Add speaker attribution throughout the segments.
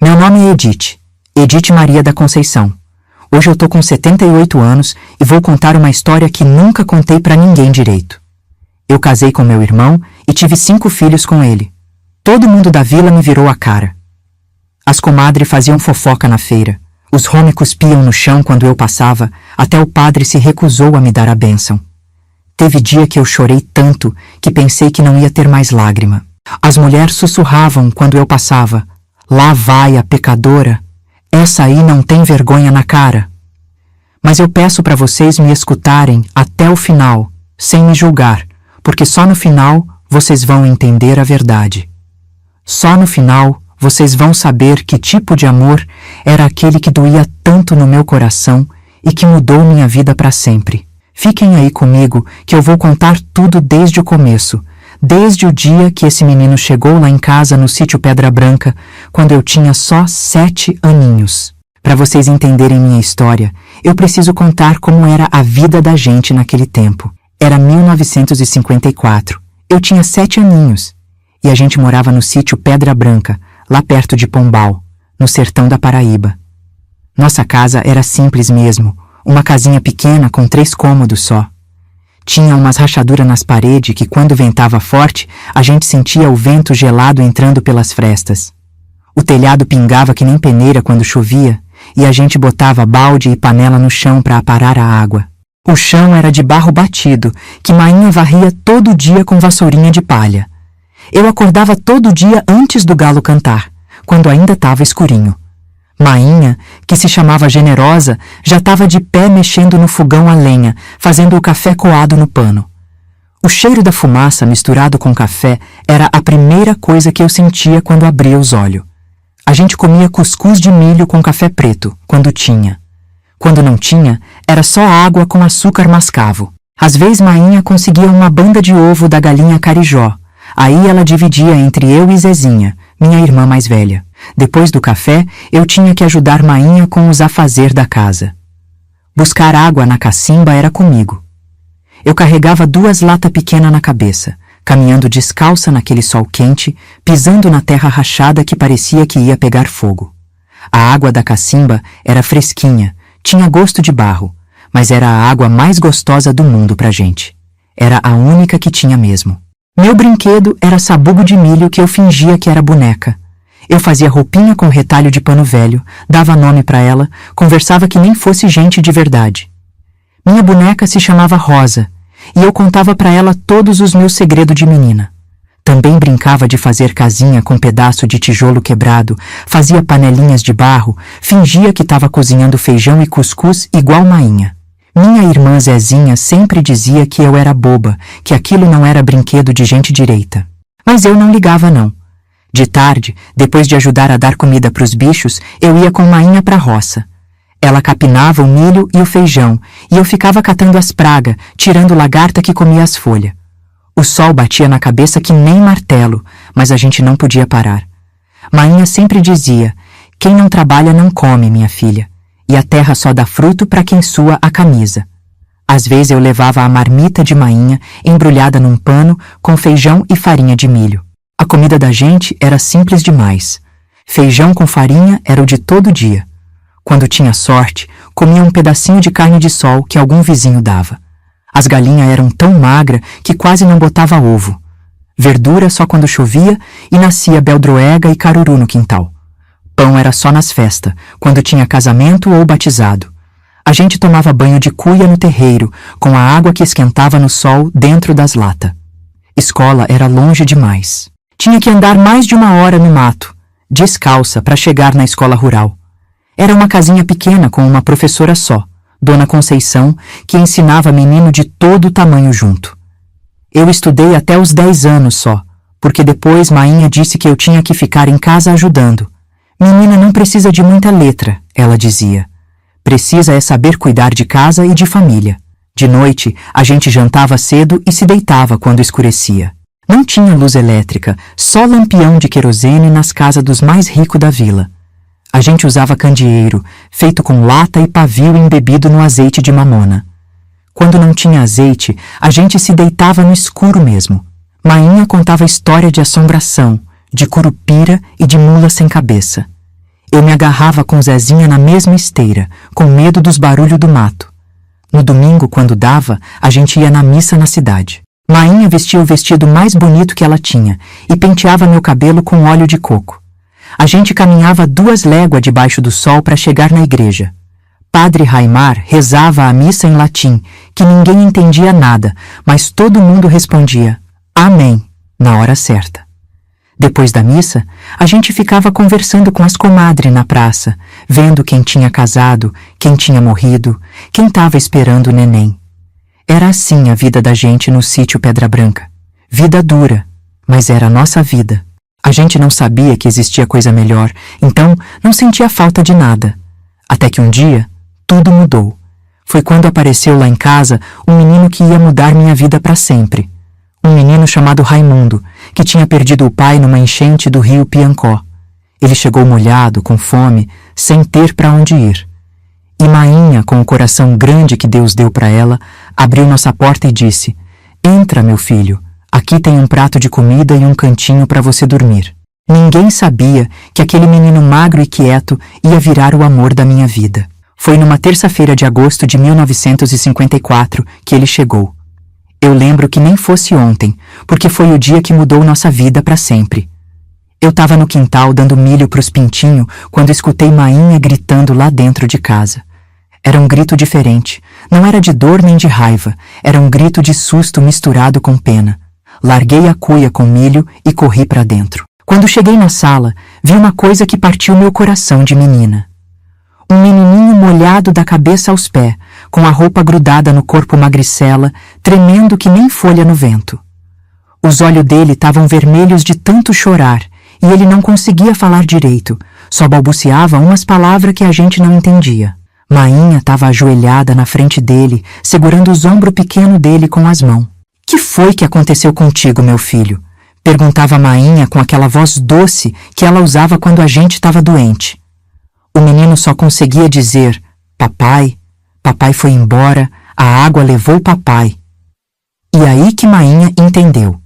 Speaker 1: Meu nome é Edith Maria da Conceição. Hoje eu tô com 78 anos e vou contar uma história que nunca contei pra ninguém direito. Eu casei com meu irmão e tive 5 filhos com ele. Todo mundo da vila me virou a cara. As comadres faziam fofoca na feira. Os homens cuspiam no chão quando eu passava, até o padre se recusou a me dar a bênção. Teve dia que eu chorei tanto que pensei que não ia ter mais lágrima. As mulheres sussurravam quando eu passava: "Lá vai a pecadora, essa aí não tem vergonha na cara." Mas eu peço para vocês me escutarem até o final, sem me julgar, porque só no final vocês vão entender a verdade. Só no final vocês vão saber que tipo de amor era aquele que doía tanto no meu coração e que mudou minha vida para sempre. Fiquem aí comigo que eu vou contar tudo desde o começo, desde o dia que esse menino chegou lá em casa no sítio Pedra Branca, quando eu tinha só 7 aninhos. Para vocês entenderem minha história, eu preciso contar como era a vida da gente naquele tempo. Era 1954. Eu tinha 7 aninhos. E a gente morava no sítio Pedra Branca, lá perto de Pombal, no sertão da Paraíba. Nossa casa era simples mesmo, uma casinha pequena com 3 cômodos só. Tinha umas rachaduras nas paredes que, quando ventava forte, a gente sentia o vento gelado entrando pelas frestas. O telhado pingava que nem peneira quando chovia, e a gente botava balde e panela no chão para aparar a água. O chão era de barro batido, que mainha varria todo dia com vassourinha de palha. Eu acordava todo dia antes do galo cantar, quando ainda estava escurinho. Mainha, que se chamava Generosa, já estava de pé mexendo no fogão a lenha, fazendo o café coado no pano. O cheiro da fumaça misturado com café era a primeira coisa que eu sentia quando abria os olhos. A gente comia cuscuz de milho com café preto, quando tinha. Quando não tinha, era só água com açúcar mascavo. Às vezes Mainha conseguia uma banda de ovo da galinha carijó. Aí ela dividia entre eu e Zezinha, minha irmã mais velha. Depois do café, eu tinha que ajudar Mainha com os afazeres da casa. Buscar água na cacimba era comigo. Eu carregava 2 latas pequenas na cabeça, caminhando descalça naquele sol quente, pisando na terra rachada que parecia que ia pegar fogo. A água da cacimba era fresquinha, tinha gosto de barro, mas era a água mais gostosa do mundo pra gente. Era a única que tinha mesmo. Meu brinquedo era sabugo de milho que eu fingia que era boneca. Eu fazia roupinha com retalho de pano velho, dava nome para ela, conversava que nem fosse gente de verdade. Minha boneca se chamava Rosa, e eu contava para ela todos os meus segredos de menina. Também brincava de fazer casinha com pedaço de tijolo quebrado, fazia panelinhas de barro, fingia que estava cozinhando feijão e cuscuz igual Mainha. Minha irmã Zezinha sempre dizia que eu era boba, que aquilo não era brinquedo de gente direita. Mas eu não ligava não. De tarde, depois de ajudar a dar comida para os bichos, eu ia com Mainha para a roça. Ela capinava o milho e o feijão, e eu ficava catando as pragas, tirando lagarta que comia as folhas. O sol batia na cabeça que nem martelo, mas a gente não podia parar. Mainha sempre dizia: "Quem não trabalha não come, minha filha, e a terra só dá fruto para quem sua a camisa." Às vezes eu levava a marmita de Mainha embrulhada num pano com feijão e farinha de milho. A comida da gente era simples demais. Feijão com farinha era o de todo dia. Quando tinha sorte, comia um pedacinho de carne de sol que algum vizinho dava. As galinhas eram tão magras que quase não botava ovo. Verdura só quando chovia e nascia beldroega e caruru no quintal. Pão era só nas festas, quando tinha casamento ou batizado. A gente tomava banho de cuia no terreiro, com a água que esquentava no sol dentro das latas. Escola era longe demais. Tinha que andar mais de 1 hora no mato, descalça, para chegar na escola rural. Era uma casinha pequena com uma professora só, Dona Conceição, que ensinava menino de todo tamanho junto. Eu estudei até os 10 anos só, porque depois Mainha disse que eu tinha que ficar em casa ajudando. "Menina não precisa de muita letra", ela dizia. "Precisa é saber cuidar de casa e de família." De noite, a gente jantava cedo e se deitava quando escurecia. Não tinha luz elétrica, só lampião de querosene nas casas dos mais ricos da vila. A gente usava candeeiro, feito com lata e pavio embebido no azeite de mamona. Quando não tinha azeite, a gente se deitava no escuro mesmo. Mainha contava história de assombração, de curupira e de mula sem cabeça. Eu me agarrava com Zezinha na mesma esteira, com medo dos barulhos do mato. No domingo, quando dava, a gente ia na missa na cidade. Mainha vestia o vestido mais bonito que ela tinha e penteava meu cabelo com óleo de coco. A gente caminhava 2 léguas debaixo do sol para chegar na igreja. Padre Raimar rezava a missa em latim, que ninguém entendia nada, mas todo mundo respondia Amém, na hora certa. Depois da missa, a gente ficava conversando com as comadres na praça, vendo quem tinha casado, quem tinha morrido, quem estava esperando o neném. Era assim a vida da gente no sítio Pedra Branca. Vida dura, mas era a nossa vida. A gente não sabia que existia coisa melhor, então não sentia falta de nada. Até que um dia, tudo mudou. Foi quando apareceu lá em casa um menino que ia mudar minha vida para sempre. Um menino chamado Raimundo, que tinha perdido o pai numa enchente do rio Piancó. Ele chegou molhado, com fome, sem ter para onde ir. E Mainha, com o coração grande que Deus deu para ela, abriu nossa porta e disse: Entra, meu filho, aqui tem um prato de comida e um cantinho para você dormir. Ninguém sabia que aquele menino magro e quieto ia virar o amor da minha vida. Foi numa terça-feira de agosto de 1954 que ele chegou. Eu lembro que nem fosse ontem, porque foi o dia que mudou nossa vida para sempre. Eu estava no quintal dando milho pros pintinhos quando escutei Mainha gritando lá dentro de casa. Era um grito diferente, não era de dor nem de raiva, era um grito de susto misturado com pena. Larguei a cuia com milho e corri para dentro. Quando cheguei na sala, vi uma coisa que partiu meu coração de menina. Um menininho molhado da cabeça aos pés, com a roupa grudada no corpo magricela, tremendo que nem folha no vento. Os olhos dele estavam vermelhos de tanto chorar, e ele não conseguia falar direito, só balbuciava umas palavras que a gente não entendia. Mainha estava ajoelhada na frente dele, segurando os ombros pequenos dele com as mãos. Que foi que aconteceu contigo, meu filho? Perguntava Mainha com aquela voz doce que ela usava quando a gente estava doente. O menino só conseguia dizer, papai, papai foi embora, a água levou papai. E aí que Mainha entendeu.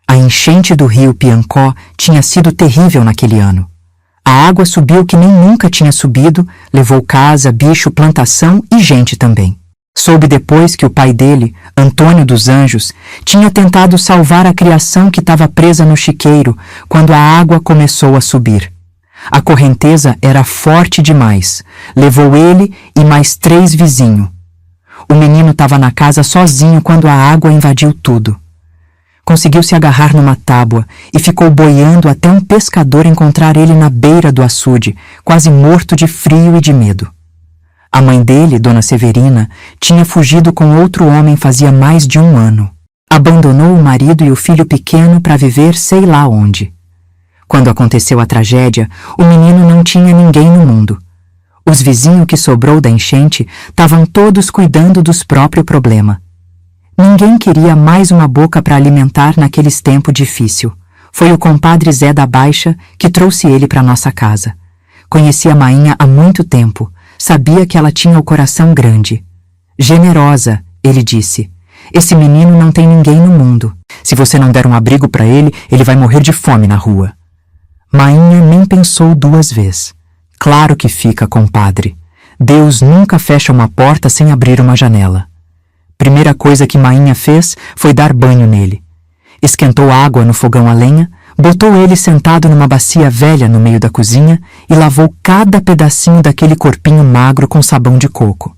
Speaker 1: A enchente do rio Piancó tinha sido terrível naquele ano. A água subiu que nem nunca tinha subido, levou casa, bicho, plantação e gente também. Soube depois que o pai dele, Antônio dos Anjos, tinha tentado salvar a criação que estava presa no chiqueiro quando a água começou a subir. A correnteza era forte demais, levou ele e mais 3 vizinhos. O menino estava na casa sozinho quando a água invadiu tudo. Conseguiu se agarrar numa tábua e ficou boiando até um pescador encontrar ele na beira do açude, quase morto de frio e de medo. A mãe dele, Dona Severina, tinha fugido com outro homem fazia mais de 1 ano. Abandonou o marido e o filho pequeno para viver sei lá onde. Quando aconteceu a tragédia, o menino não tinha ninguém no mundo. Os vizinhos que sobrou da enchente estavam todos cuidando dos próprios problemas. Ninguém queria mais uma boca para alimentar naqueles tempos difíceis. Foi o compadre Zé da Baixa que trouxe ele para nossa casa. Conhecia a Mainha há muito tempo, sabia que ela tinha o coração grande. Generosa, ele disse. Esse menino não tem ninguém no mundo. Se você não der um abrigo para ele, ele vai morrer de fome na rua. Mainha nem pensou 2 vezes. Claro que fica, compadre. Deus nunca fecha uma porta sem abrir uma janela. Primeira coisa que Mainha fez foi dar banho nele. Esquentou água no fogão a lenha, botou ele sentado numa bacia velha no meio da cozinha e lavou cada pedacinho daquele corpinho magro com sabão de coco.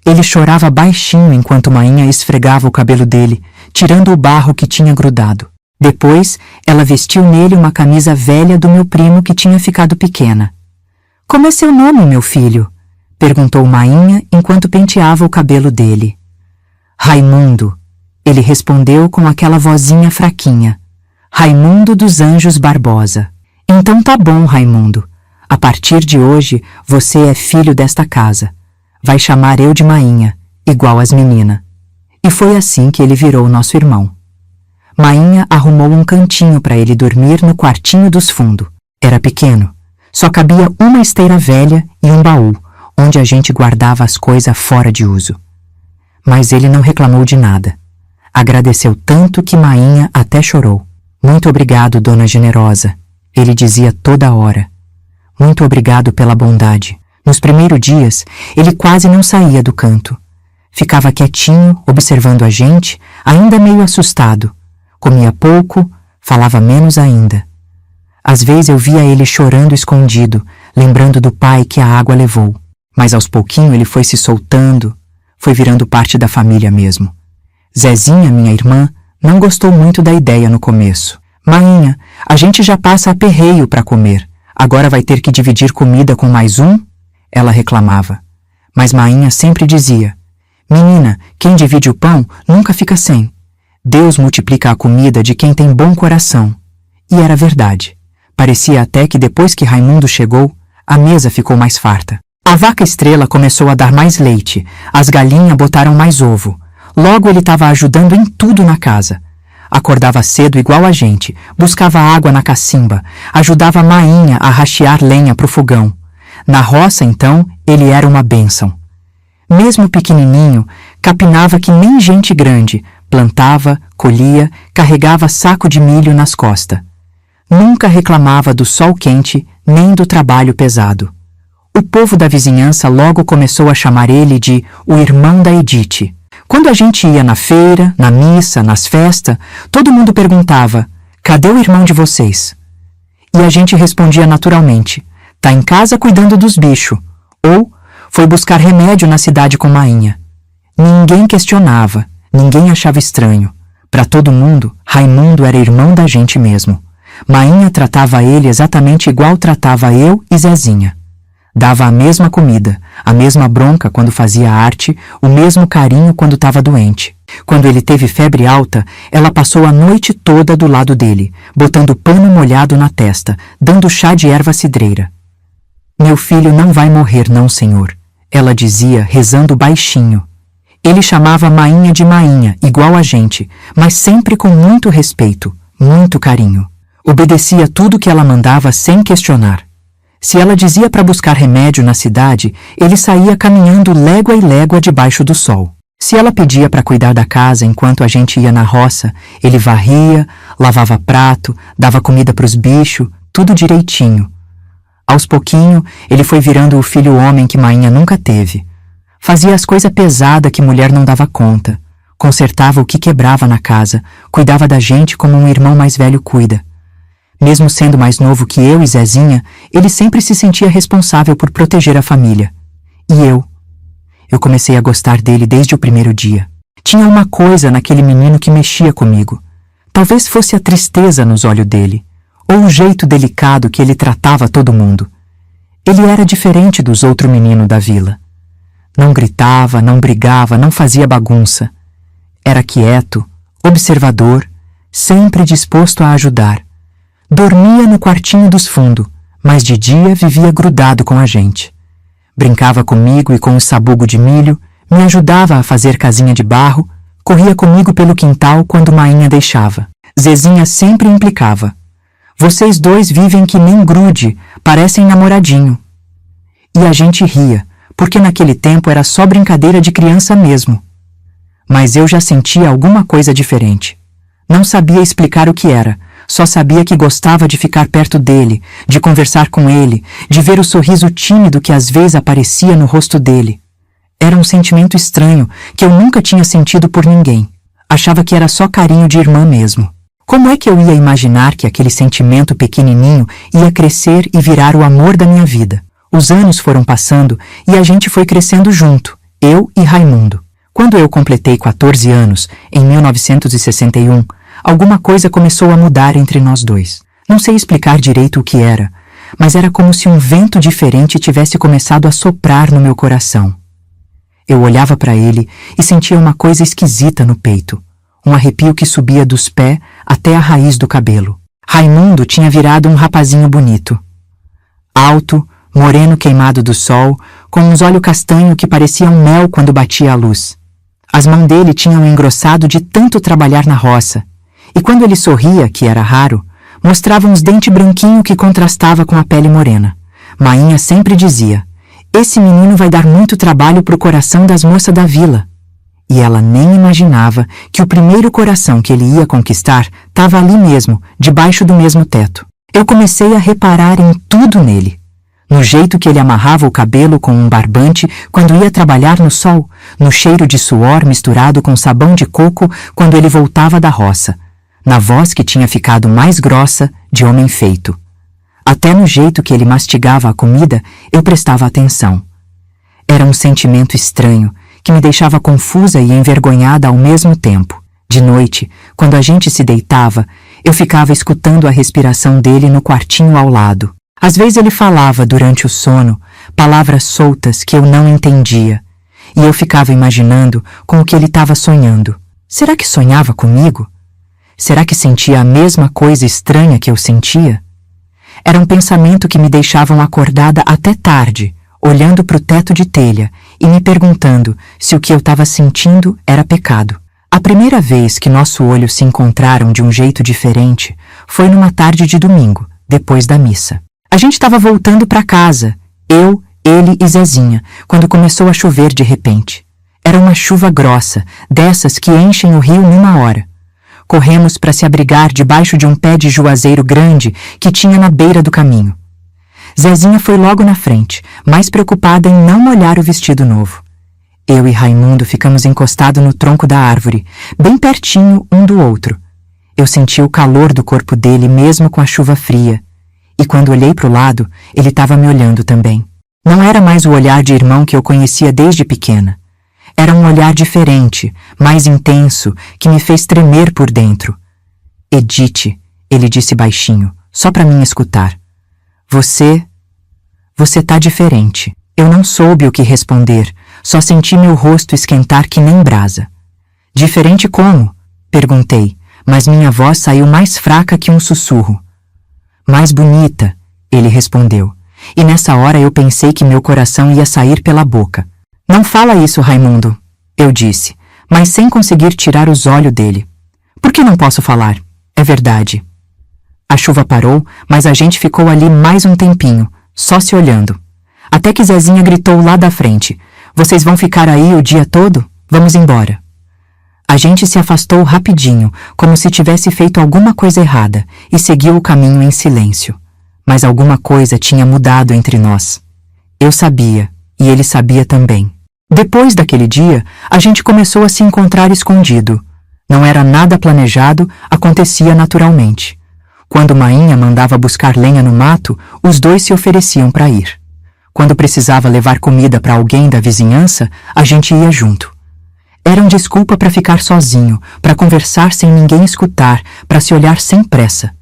Speaker 1: Ele chorava baixinho enquanto Mainha esfregava o cabelo dele, tirando o barro que tinha grudado. Depois, ela vestiu nele uma camisa velha do meu primo que tinha ficado pequena. — Como é seu nome, meu filho? — perguntou Mainha enquanto penteava o cabelo dele. — Raimundo, ele respondeu com aquela vozinha fraquinha. — Raimundo dos Anjos Barbosa. — Então tá bom, Raimundo. A partir de hoje, você é filho desta casa. Vai chamar eu de Mainha, igual as meninas. E foi assim que ele virou nosso irmão. Mainha arrumou um cantinho para ele dormir no quartinho dos fundos. Era pequeno. Só cabia uma esteira velha e um baú, onde a gente guardava as coisas fora de uso. Mas ele não reclamou de nada. Agradeceu tanto que Mainha até chorou. — Muito obrigado, dona generosa, ele dizia toda hora. Muito obrigado pela bondade. Nos primeiros dias, ele quase não saía do canto. Ficava quietinho, observando a gente, ainda meio assustado. Comia pouco, falava menos ainda. Às vezes eu via ele chorando escondido, lembrando do pai que a água levou. Mas aos pouquinhos ele foi se soltando, foi virando parte da família mesmo. Zezinha, minha irmã, não gostou muito da ideia no começo. Mainha, a gente já passa aperreio para comer. Agora vai ter que dividir comida com mais um? Ela reclamava. Mas Mainha sempre dizia: menina, quem divide o pão nunca fica sem. Deus multiplica a comida de quem tem bom coração. E era verdade. Parecia até que depois que Raimundo chegou, a mesa ficou mais farta. A vaca Estrela começou a dar mais leite, as galinhas botaram mais ovo. Logo ele estava ajudando em tudo na casa. Acordava cedo igual a gente, buscava água na cacimba, ajudava a Mainha a rachear lenha pro fogão. Na roça, então, ele era uma bênção. Mesmo pequenininho, capinava que nem gente grande, plantava, colhia, carregava saco de milho nas costas. Nunca reclamava do sol quente, nem do trabalho pesado. O povo da vizinhança logo começou a chamar ele de o irmão da Edith. Quando a gente ia na feira, na missa, nas festas, todo mundo perguntava: cadê o irmão de vocês? E a gente respondia naturalmente: tá em casa cuidando dos bichos. Ou foi buscar remédio na cidade com Mainha. Ninguém questionava, ninguém achava estranho. Para todo mundo, Raimundo era irmão da gente mesmo. Mainha tratava ele exatamente igual tratava eu e Zezinha. Dava a mesma comida, a mesma bronca quando fazia arte, o mesmo carinho quando estava doente. Quando ele teve febre alta, ela passou a noite toda do lado dele, botando pano molhado na testa, dando chá de erva cidreira. Meu filho não vai morrer não, senhor, ela dizia, rezando baixinho. Ele chamava Mainha de Mainha, igual a gente, mas sempre com muito respeito, muito carinho. Obedecia tudo que ela mandava sem questionar. Se ela dizia para buscar remédio na cidade, ele saía caminhando légua e légua debaixo do sol. Se ela pedia para cuidar da casa enquanto a gente ia na roça, ele varria, lavava prato, dava comida para os bichos, tudo direitinho. Aos pouquinho, ele foi virando o filho homem que Mainha nunca teve. Fazia as coisas pesadas que mulher não dava conta. Consertava o que quebrava na casa, cuidava da gente como um irmão mais velho cuida. Mesmo sendo mais novo que eu e Zezinha, ele sempre se sentia responsável por proteger a família. E eu comecei a gostar dele desde o primeiro dia. Tinha uma coisa naquele menino que mexia comigo. Talvez fosse a tristeza nos olhos dele, ou o jeito delicado que ele tratava todo mundo. Ele era diferente dos outros meninos da vila. Não gritava, não brigava, não fazia bagunça. Era quieto, observador, sempre disposto a ajudar. Dormia no quartinho dos fundos, mas de dia vivia grudado com a gente. Brincava comigo e com o sabugo de milho, me ajudava a fazer casinha de barro, corria comigo pelo quintal quando Mainha deixava. Zezinha sempre implicava: vocês dois vivem que nem grude, parecem namoradinho. E a gente ria, porque naquele tempo era só brincadeira de criança mesmo. Mas eu já sentia alguma coisa diferente. Não sabia explicar o que era, só sabia que gostava de ficar perto dele, de conversar com ele, de ver o sorriso tímido que às vezes aparecia no rosto dele. Era um sentimento estranho que eu nunca tinha sentido por ninguém. Achava que era só carinho de irmã mesmo. Como é que eu ia imaginar que aquele sentimento pequenininho ia crescer e virar o amor da minha vida? Os anos foram passando e a gente foi crescendo junto, eu e Raimundo. Quando eu completei 14 anos, em 1961, alguma coisa começou a mudar entre nós dois. Não sei explicar direito o que era, mas era como se um vento diferente tivesse começado a soprar no meu coração. Eu olhava para ele e sentia uma coisa esquisita no peito, um arrepio que subia dos pés até a raiz do cabelo. Raimundo tinha virado um rapazinho bonito. Alto, moreno queimado do sol, com uns olhos castanhos que pareciam mel quando batia a luz. As mãos dele tinham engrossado de tanto trabalhar na roça, e quando ele sorria, que era raro, mostrava uns dentes branquinhos que contrastava com a pele morena. Mainha sempre dizia: esse menino vai dar muito trabalho pro coração das moças da vila. E ela nem imaginava que o primeiro coração que ele ia conquistar estava ali mesmo, debaixo do mesmo teto. Eu comecei a reparar em tudo nele. no jeito que ele amarrava o cabelo com um barbante quando ia trabalhar no sol, no cheiro de suor misturado com sabão de coco quando ele voltava da roça, na voz que tinha ficado mais grossa de homem feito. Até no jeito que ele mastigava a comida, eu prestava atenção. Era um sentimento estranho, que me deixava confusa e envergonhada ao mesmo tempo. De noite, quando a gente se deitava, eu ficava escutando a respiração dele no quartinho ao lado. Às vezes ele falava durante o sono, palavras soltas que eu não entendia, e eu ficava imaginando com o que ele estava sonhando. Será que sonhava comigo? Será que sentia a mesma coisa estranha que eu sentia? Era um pensamento que me deixavam acordada até tarde, olhando para o teto de telha e me perguntando se o que eu estava sentindo era pecado. A primeira vez que nosso olho se encontraram de um jeito diferente foi numa tarde de domingo, depois da missa. A gente estava voltando para casa, eu, ele e Zezinha, quando começou a chover de repente. Era uma chuva grossa, dessas que enchem o rio numa hora. Corremos para se abrigar debaixo de um pé de juazeiro grande que tinha na beira do caminho. Zezinha foi logo na frente, mais preocupada em não molhar o vestido novo. Eu e Raimundo ficamos encostados no tronco da árvore, bem pertinho um do outro. Eu senti o calor do corpo dele mesmo com a chuva fria, e quando olhei para o lado, ele estava me olhando também. Não era mais o olhar de irmão que eu conhecia desde pequena. Era um olhar diferente, mais intenso, que me fez tremer por dentro. Edith, ele disse baixinho, só para mim escutar. Você tá diferente. Eu não soube o que responder, só senti meu rosto esquentar que nem brasa. Diferente como? Perguntei, mas minha voz saiu mais fraca que um sussurro. Mais bonita, ele respondeu, e nessa hora eu pensei que meu coração ia sair pela boca. Não fala isso, Raimundo, eu disse, mas sem conseguir tirar os olhos dele. Por que não posso falar? É verdade. A chuva parou, mas a gente ficou ali mais um tempinho, só se olhando. Até que Zezinha gritou lá da frente, vocês vão ficar aí o dia todo? Vamos embora. A gente se afastou rapidinho, como se tivesse feito alguma coisa errada, e seguiu o caminho em silêncio. Mas alguma coisa tinha mudado entre nós. Eu sabia, e ele sabia também. Depois daquele dia, a gente começou a se encontrar escondido. Não era nada planejado, acontecia naturalmente. Quando Mainha mandava buscar lenha no mato, os dois se ofereciam para ir. Quando precisava levar comida para alguém da vizinhança, a gente ia junto. Era uma desculpa para ficar sozinho, para conversar sem ninguém escutar, para se olhar sem pressa.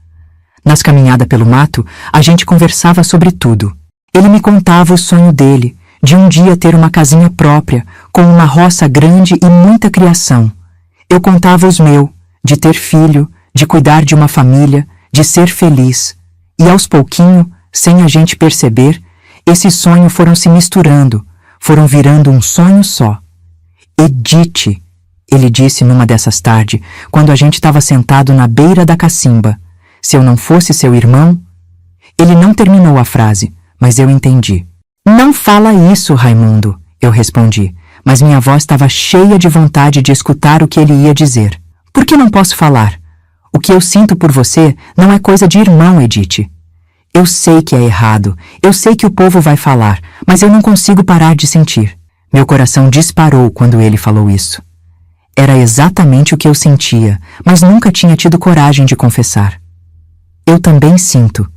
Speaker 1: Nas caminhadas pelo mato, a gente conversava sobre tudo. Ele me contava o sonho dele, de um dia ter uma casinha própria, com uma roça grande e muita criação. Eu contava os meus, de ter filho, de cuidar de uma família, de ser feliz. E aos pouquinho, sem a gente perceber, esses sonhos foram se misturando, foram virando um sonho só. Edith, ele disse numa dessas tardes, quando a gente estava sentado na beira da cacimba. Se eu não fosse seu irmão... Ele não terminou a frase, mas eu entendi. Não fala isso, Raimundo, eu respondi, mas minha voz estava cheia de vontade de escutar o que ele ia dizer. Por que não posso falar? O que eu sinto por você não é coisa de irmão, Edith. Eu sei que é errado, eu sei que o povo vai falar, mas eu não consigo parar de sentir. Meu coração disparou quando ele falou isso. Era exatamente o que eu sentia, mas nunca tinha tido coragem de confessar. Eu também sinto,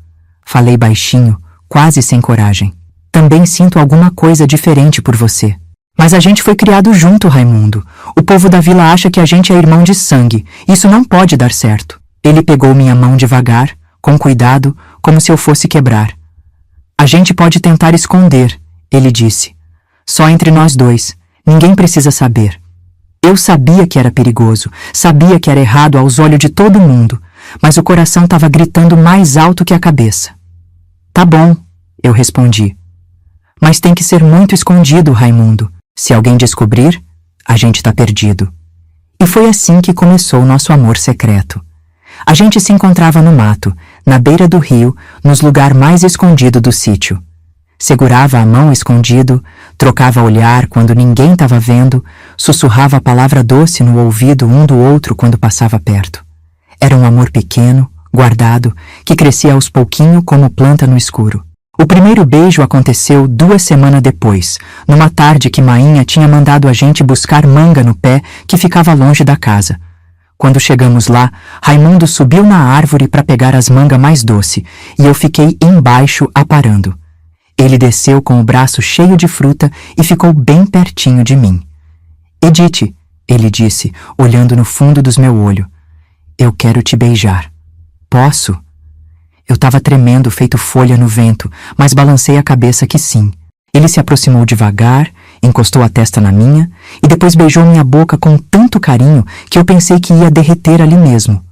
Speaker 1: falei baixinho, quase sem coragem. Também sinto alguma coisa diferente por você. Mas a gente foi criado junto, Raimundo. O povo da vila acha que a gente é irmão de sangue. Isso não pode dar certo. Ele pegou minha mão devagar, com cuidado, como se eu fosse quebrar. A gente pode tentar esconder, ele disse. Só entre nós dois. Ninguém precisa saber. Eu sabia que era perigoso, sabia que era errado aos olhos de todo mundo, mas o coração estava gritando mais alto que a cabeça. Tá bom, eu respondi. Mas tem que ser muito escondido, Raimundo. Se alguém descobrir, a gente tá perdido. E foi assim que começou nosso amor secreto. A gente se encontrava no mato, na beira do rio, nos lugar mais escondido do sítio. Segurava a mão escondido, trocava olhar quando ninguém estava vendo, sussurrava a palavra doce no ouvido um do outro quando passava perto. Era um amor pequeno, guardado, que crescia aos pouquinho como planta no escuro. O primeiro beijo aconteceu 2 semanas depois, numa tarde que Mainha tinha mandado a gente buscar manga no pé que ficava longe da casa. Quando chegamos lá, Raimundo subiu na árvore para pegar as mangas mais doces e eu fiquei embaixo aparando. Ele desceu com o braço cheio de fruta e ficou bem pertinho de mim. Edith, ele disse, olhando no fundo dos meus olhos, eu quero te beijar. Posso? Eu estava tremendo, feito folha no vento, mas balancei a cabeça que sim. Ele se aproximou devagar, encostou a testa na minha e depois beijou minha boca com tanto carinho que eu pensei que ia derreter ali mesmo.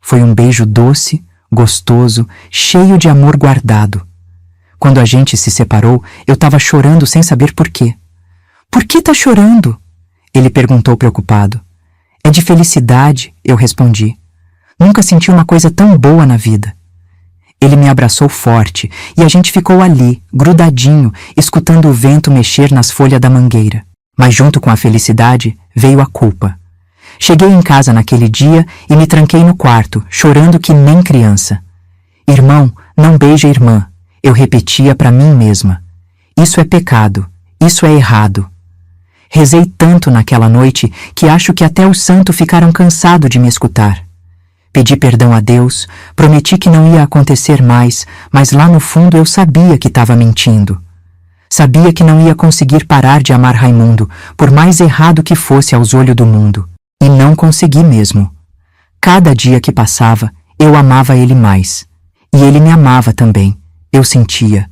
Speaker 1: Foi um beijo doce, gostoso, cheio de amor guardado. Quando a gente se separou, eu estava chorando sem saber por quê. Por que tá chorando? Ele perguntou preocupado. É de felicidade, eu respondi. Nunca senti uma coisa tão boa na vida. Ele me abraçou forte e a gente ficou ali, grudadinho, escutando o vento mexer nas folhas da mangueira. Mas junto com a felicidade veio a culpa. Cheguei em casa naquele dia e me tranquei no quarto, chorando que nem criança. Irmão, não beija irmã, eu repetia para mim mesma. Isso é pecado, isso é errado. Rezei tanto naquela noite que acho que até os santos ficaram cansados de me escutar. Pedi perdão a Deus, prometi que não ia acontecer mais, mas lá no fundo eu sabia que estava mentindo. Sabia que não ia conseguir parar de amar Raimundo, por mais errado que fosse aos olhos do mundo. E não consegui mesmo. Cada dia que passava, eu amava ele mais. E ele me amava também, eu sentia.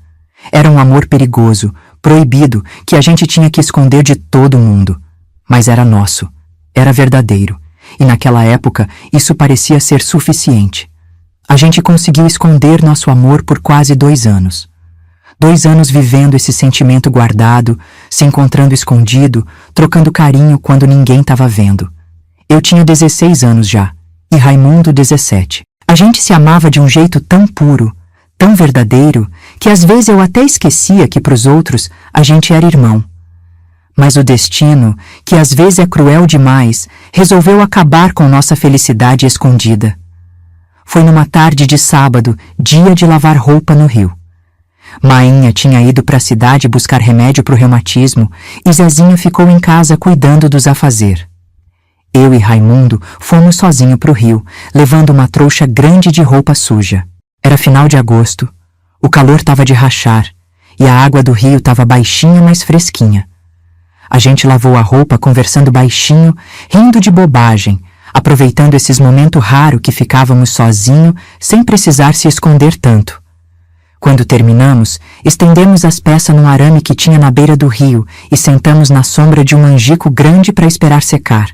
Speaker 1: Era um amor perigoso, proibido, que a gente tinha que esconder de todo mundo. Mas era nosso, era verdadeiro. E naquela época, isso parecia ser suficiente. A gente conseguiu esconder nosso amor por quase 2 anos. 2 anos vivendo esse sentimento guardado, se encontrando escondido, trocando carinho quando ninguém estava vendo. Eu tinha 16 anos já, e Raimundo 17. A gente se amava de um jeito tão puro, tão verdadeiro, que às vezes eu até esquecia que pros outros a gente era irmão. Mas o destino, que às vezes é cruel demais, resolveu acabar com nossa felicidade escondida. Foi numa tarde de sábado, dia de lavar roupa no rio. Mainha tinha ido para a cidade buscar remédio para o reumatismo e Zezinha ficou em casa cuidando dos afazer. Eu e Raimundo fomos sozinhos para o rio, levando uma trouxa grande de roupa suja. Era final de agosto, o calor estava de rachar e a água do rio estava baixinha, mas fresquinha. A gente lavou a roupa conversando baixinho, rindo de bobagem, aproveitando esses momentos raros que ficávamos sozinhos, sem precisar se esconder tanto. Quando terminamos, estendemos as peças num arame que tinha na beira do rio e sentamos na sombra de um angico grande para esperar secar.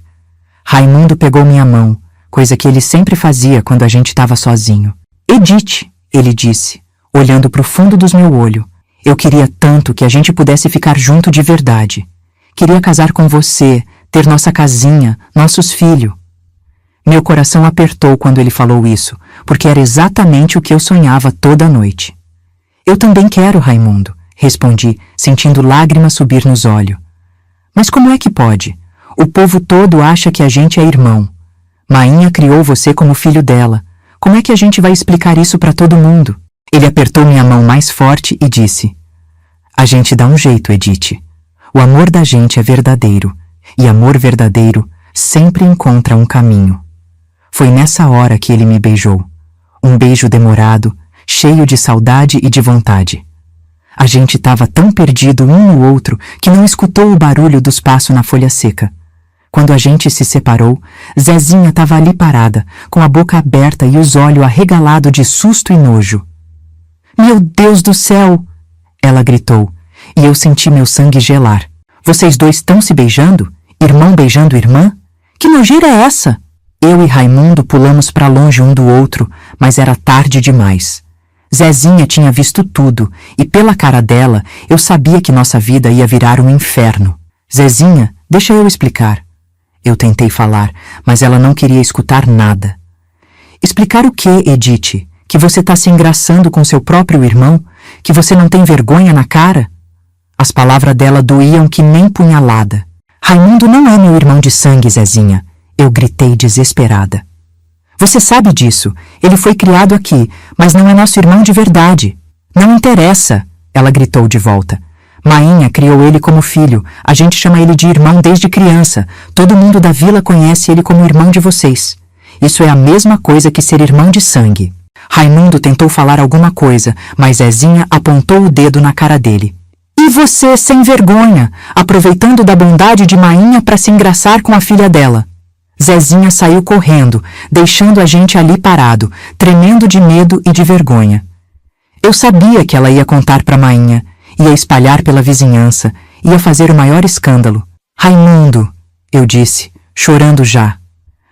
Speaker 1: Raimundo pegou minha mão, coisa que ele sempre fazia quando a gente estava sozinho. Edith, ele disse, olhando para o fundo dos meus olhos. Eu queria tanto que a gente pudesse ficar junto de verdade. Queria casar com você, ter nossa casinha, nossos filhos. Meu coração apertou quando ele falou isso, porque era exatamente o que eu sonhava toda noite. Eu também quero, Raimundo, respondi, sentindo lágrimas subir nos olhos. Mas como é que pode? O povo todo acha que a gente é irmão. Mainha criou você como filho dela. Como é que a gente vai explicar isso para todo mundo? Ele apertou minha mão mais forte e disse: A gente dá um jeito, Edith. O amor da gente é verdadeiro, e amor verdadeiro sempre encontra um caminho. Foi nessa hora que ele me beijou. Um beijo demorado, cheio de saudade e de vontade. A gente estava tão perdido um no outro que não escutou o barulho dos passos na folha seca. Quando a gente se separou, Zezinha estava ali parada, com a boca aberta e os olhos arregalados de susto e nojo. Meu Deus do céu! Ela gritou, e eu senti meu sangue gelar. Vocês dois estão se beijando? Irmão beijando irmã? Que nojeira é essa? Eu e Raimundo pulamos para longe um do outro, mas era tarde demais. Zezinha tinha visto tudo, e pela cara dela, eu sabia que nossa vida ia virar um inferno. Zezinha, deixa eu explicar. Eu tentei falar, mas ela não queria escutar nada. Explicar o quê, Edith? Que você está se engraçando com seu próprio irmão? Que você não tem vergonha na cara? As palavras dela doíam que nem punhalada. Raimundo não é meu irmão de sangue, Zezinha. Eu gritei desesperada. Você sabe disso. Ele foi criado aqui, mas não é nosso irmão de verdade. Não interessa, ela gritou de volta. Mainha criou ele como filho. A gente chama ele de irmão desde criança. Todo mundo da vila conhece ele como irmão de vocês. Isso é a mesma coisa que ser irmão de sangue. Raimundo tentou falar alguma coisa, mas Zezinha apontou o dedo na cara dele. E você, sem vergonha, aproveitando da bondade de Mainha para se engraçar com a filha dela. Zezinha saiu correndo, deixando a gente ali parado, tremendo de medo e de vergonha. Eu sabia que ela ia contar para Mainha, ia espalhar pela vizinhança, ia fazer o maior escândalo. Raimundo, eu disse, chorando já.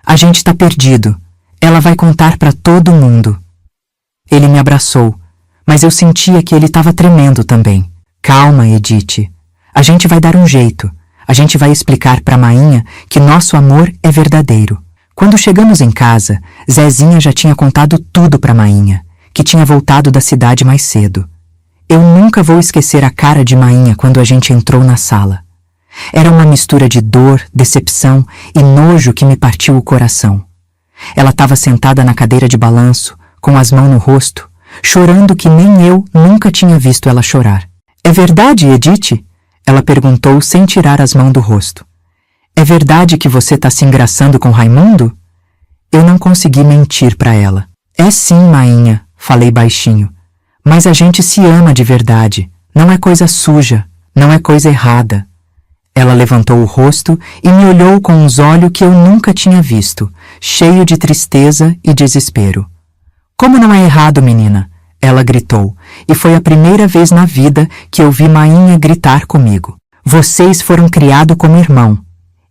Speaker 1: A gente tá perdido. Ela vai contar para todo mundo. Ele me abraçou, mas eu sentia que ele estava tremendo também. Calma, Edith. A gente vai dar um jeito. A gente vai explicar para Mainha que nosso amor é verdadeiro. Quando chegamos em casa, Zezinha já tinha contado tudo para Mainha, que tinha voltado da cidade mais cedo. Eu nunca vou esquecer a cara de Mainha quando a gente entrou na sala. Era uma mistura de dor, decepção e nojo que me partiu o coração. Ela estava sentada na cadeira de balanço, com as mãos no rosto, chorando que nem eu nunca tinha visto ela chorar. É verdade, Edith? Ela perguntou sem tirar as mãos do rosto. É verdade que você está se engraçando com Raimundo? Eu não consegui mentir para ela. É sim, Mainha, falei baixinho. Mas a gente se ama de verdade. Não é coisa suja, não é coisa errada. Ela levantou o rosto e me olhou com uns olhos que eu nunca tinha visto, cheio de tristeza e desespero. Como não é errado, menina? Ela gritou, e foi a primeira vez na vida que eu vi Mainha gritar comigo. Vocês foram criados como irmão.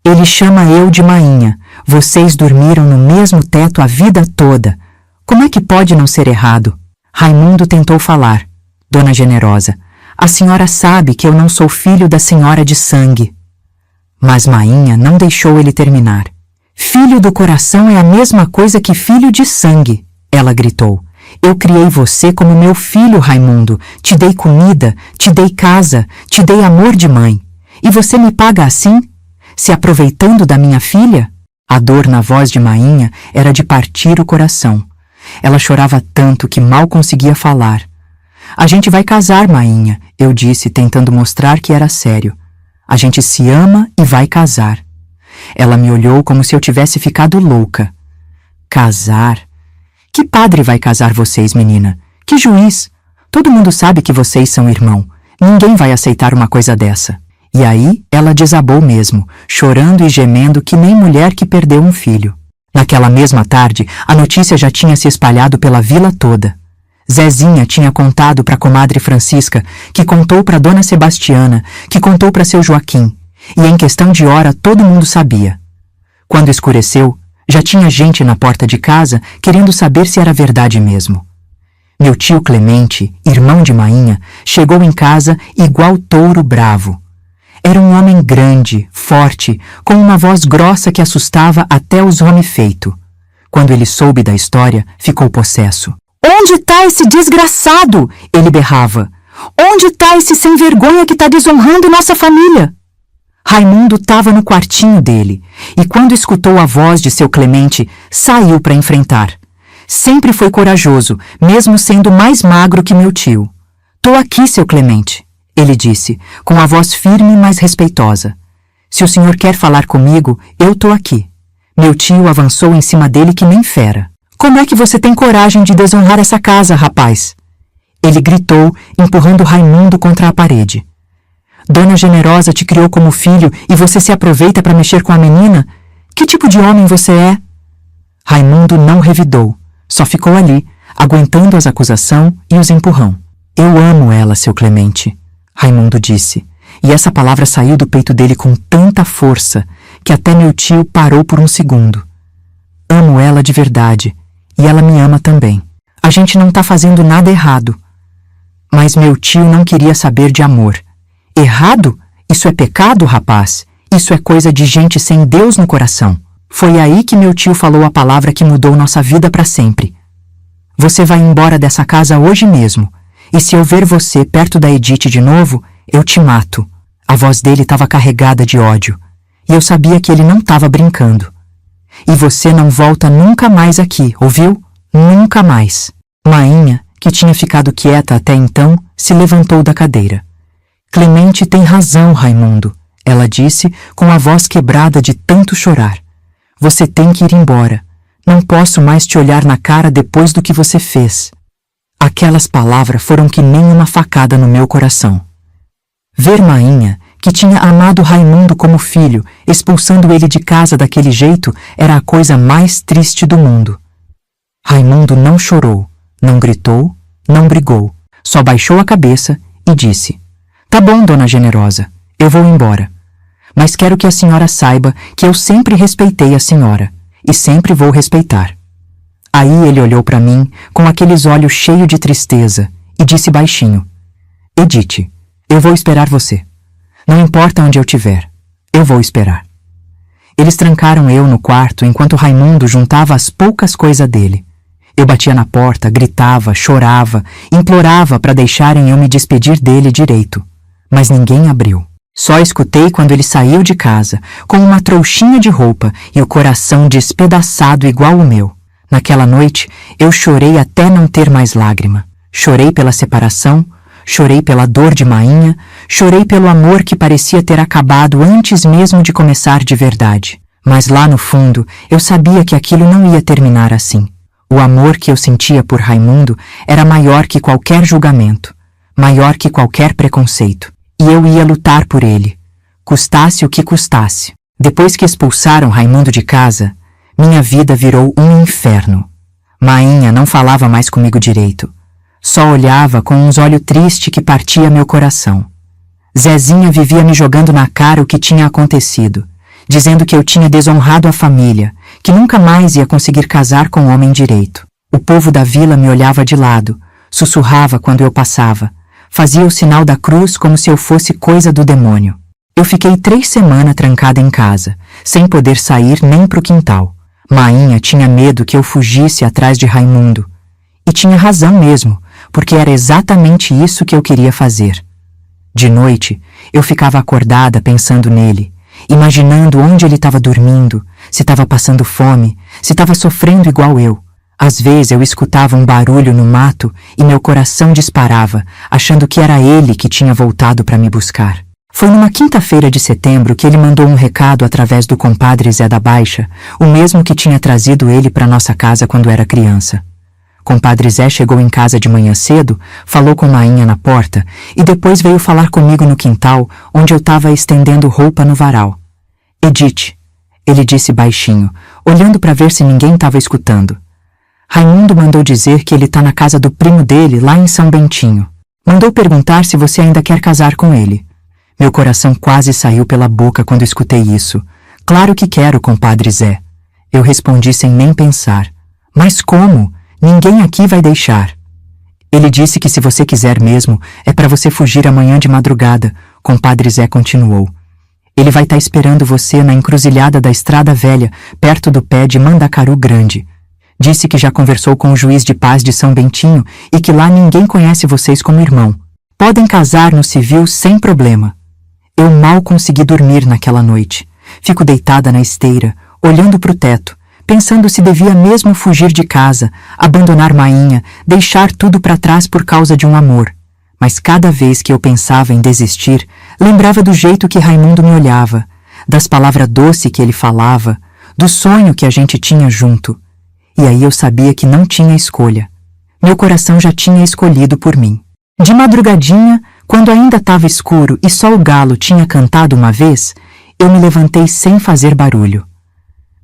Speaker 1: Ele chama eu de Mainha. Vocês dormiram no mesmo teto a vida toda. Como é que pode não ser errado? Raimundo tentou falar. Dona Generosa, a senhora sabe que eu não sou filho da senhora de sangue. Mas Mainha não deixou ele terminar. Filho do coração é a mesma coisa que filho de sangue, ela gritou. Eu criei você como meu filho, Raimundo. Te dei comida, te dei casa, te dei amor de mãe. E você me paga assim? Se aproveitando da minha filha? A dor na voz de Mainha era de partir o coração. Ela chorava tanto que mal conseguia falar. A gente vai casar, Mainha, eu disse, tentando mostrar que era sério. A gente se ama e vai casar. Ela me olhou como se eu tivesse ficado louca. Casar? Que padre vai casar vocês, menina? Que juiz? Todo mundo sabe que vocês são irmão. Ninguém vai aceitar uma coisa dessa. E aí, ela desabou mesmo, chorando e gemendo que nem mulher que perdeu um filho. Naquela mesma tarde, a notícia já tinha se espalhado pela vila toda. Zezinha tinha contado para a comadre Francisca, que contou para Dona Sebastiana, que contou para seu Joaquim, e em questão de hora todo mundo sabia. Quando escureceu, já tinha gente na porta de casa querendo saber se era verdade mesmo. Meu tio Clemente, irmão de Mainha, chegou em casa igual touro bravo. Era um homem grande, forte, com uma voz grossa que assustava até os homens feito. Quando ele soube da história, ficou possesso. Onde está esse desgraçado? Ele berrava. Onde está esse sem vergonha que está desonrando nossa família? Raimundo estava no quartinho dele, e quando escutou a voz de seu Clemente, saiu para enfrentar. Sempre foi corajoso, mesmo sendo mais magro que meu tio. Tô aqui, seu Clemente, ele disse, com a voz firme mas respeitosa. Se o senhor quer falar comigo, eu tô aqui. Meu tio avançou em cima dele que nem fera. Como é que você tem coragem de desonrar essa casa, rapaz? Ele gritou, empurrando Raimundo contra a parede. Dona Generosa te criou como filho e você se aproveita para mexer com a menina? Que tipo de homem você é? Raimundo não revidou, só ficou ali, aguentando as acusações e os empurrão. Eu amo ela, seu Clemente, Raimundo disse, e essa palavra saiu do peito dele com tanta força que até meu tio parou por um segundo. Amo ela de verdade, e ela me ama também. A gente não tá fazendo nada errado. Mas meu tio não queria saber de amor. Errado? Isso é pecado, rapaz. Isso é coisa de gente sem Deus no coração. Foi aí que meu tio falou a palavra que mudou nossa vida para sempre. Você vai embora dessa casa hoje mesmo. E se eu ver você perto da Edith de novo, eu te mato. A voz dele estava carregada de ódio. E eu sabia que ele não estava brincando. E você não volta nunca mais aqui, ouviu? Nunca mais. Mainha, que tinha ficado quieta até então, se levantou da cadeira. Clemente tem razão, Raimundo, ela disse com a voz quebrada de tanto chorar. Você tem que ir embora. Não posso mais te olhar na cara depois do que você fez. Aquelas palavras foram que nem uma facada no meu coração. Ver Mainha, que tinha amado Raimundo como filho, expulsando ele de casa daquele jeito, era a coisa mais triste do mundo. Raimundo não chorou, não gritou, não brigou, só baixou a cabeça e disse: Tá bom, dona Generosa, eu vou embora. Mas quero que a senhora saiba que eu sempre respeitei a senhora, e sempre vou respeitar. Aí ele olhou para mim com aqueles olhos cheios de tristeza e disse baixinho: Edith, eu vou esperar você. Não importa onde eu estiver, eu vou esperar. Eles trancaram eu no quarto enquanto Raimundo juntava as poucas coisas dele. Eu batia na porta, gritava, chorava, implorava para deixarem eu me despedir dele direito. Mas ninguém abriu. Só escutei quando ele saiu de casa, com uma trouxinha de roupa e o coração despedaçado igual o meu. Naquela noite, eu chorei até não ter mais lágrima. Chorei pela separação, chorei pela dor de Mainha, chorei pelo amor que parecia ter acabado antes mesmo de começar de verdade. Mas lá no fundo, eu sabia que aquilo não ia terminar assim. O amor que eu sentia por Raimundo era maior que qualquer julgamento, maior que qualquer preconceito. E eu ia lutar por ele, custasse o que custasse. Depois que expulsaram Raimundo de casa, minha vida virou um inferno. Mainha não falava mais comigo direito. Só olhava com uns olhos tristes que partia meu coração. Zezinha vivia me jogando na cara o que tinha acontecido, dizendo que eu tinha desonrado a família, que nunca mais ia conseguir casar com homem direito. O povo da vila me olhava de lado, sussurrava quando eu passava, fazia o sinal da cruz como se eu fosse coisa do demônio. Eu fiquei 3 semanas trancada em casa, sem poder sair nem pro quintal. Mainha tinha medo que eu fugisse atrás de Raimundo. E tinha razão mesmo, porque era exatamente isso que eu queria fazer. De noite, eu ficava acordada pensando nele, imaginando onde ele estava dormindo, se estava passando fome, se estava sofrendo igual eu. Às vezes eu escutava um barulho no mato e meu coração disparava, achando que era ele que tinha voltado para me buscar. Foi numa quinta-feira de setembro que ele mandou um recado através do compadre Zé da Baixa, o mesmo que tinha trazido ele para nossa casa quando era criança. Compadre Zé chegou em casa de manhã cedo, falou com Mainha na porta e depois veio falar comigo no quintal, onde eu estava estendendo roupa no varal. Edith, ele disse baixinho, olhando para ver se ninguém estava escutando. Raimundo mandou dizer que ele está na casa do primo dele, lá em São Bentinho. Mandou perguntar se você ainda quer casar com ele. Meu coração quase saiu pela boca quando escutei isso. Claro que quero, compadre Zé. Eu respondi sem nem pensar. Mas como? Ninguém aqui vai deixar. Ele disse que se você quiser mesmo, é para você fugir amanhã de madrugada, compadre Zé continuou. Ele vai estar esperando você na encruzilhada da Estrada Velha, perto do pé de Mandacaru Grande. Disse que já conversou com o juiz de paz de São Bentinho e que lá ninguém conhece vocês como irmão. Podem casar no civil sem problema. Eu mal consegui dormir naquela noite. Fico deitada na esteira, olhando para o teto, pensando se devia mesmo fugir de casa, abandonar Mainha, deixar tudo para trás por causa de um amor. Mas cada vez que eu pensava em desistir, lembrava do jeito que Raimundo me olhava, das palavras doces que ele falava, do sonho que a gente tinha junto. E aí eu sabia que não tinha escolha. Meu coração já tinha escolhido por mim. De madrugadinha, quando ainda estava escuro e só o galo tinha cantado uma vez, eu me levantei sem fazer barulho.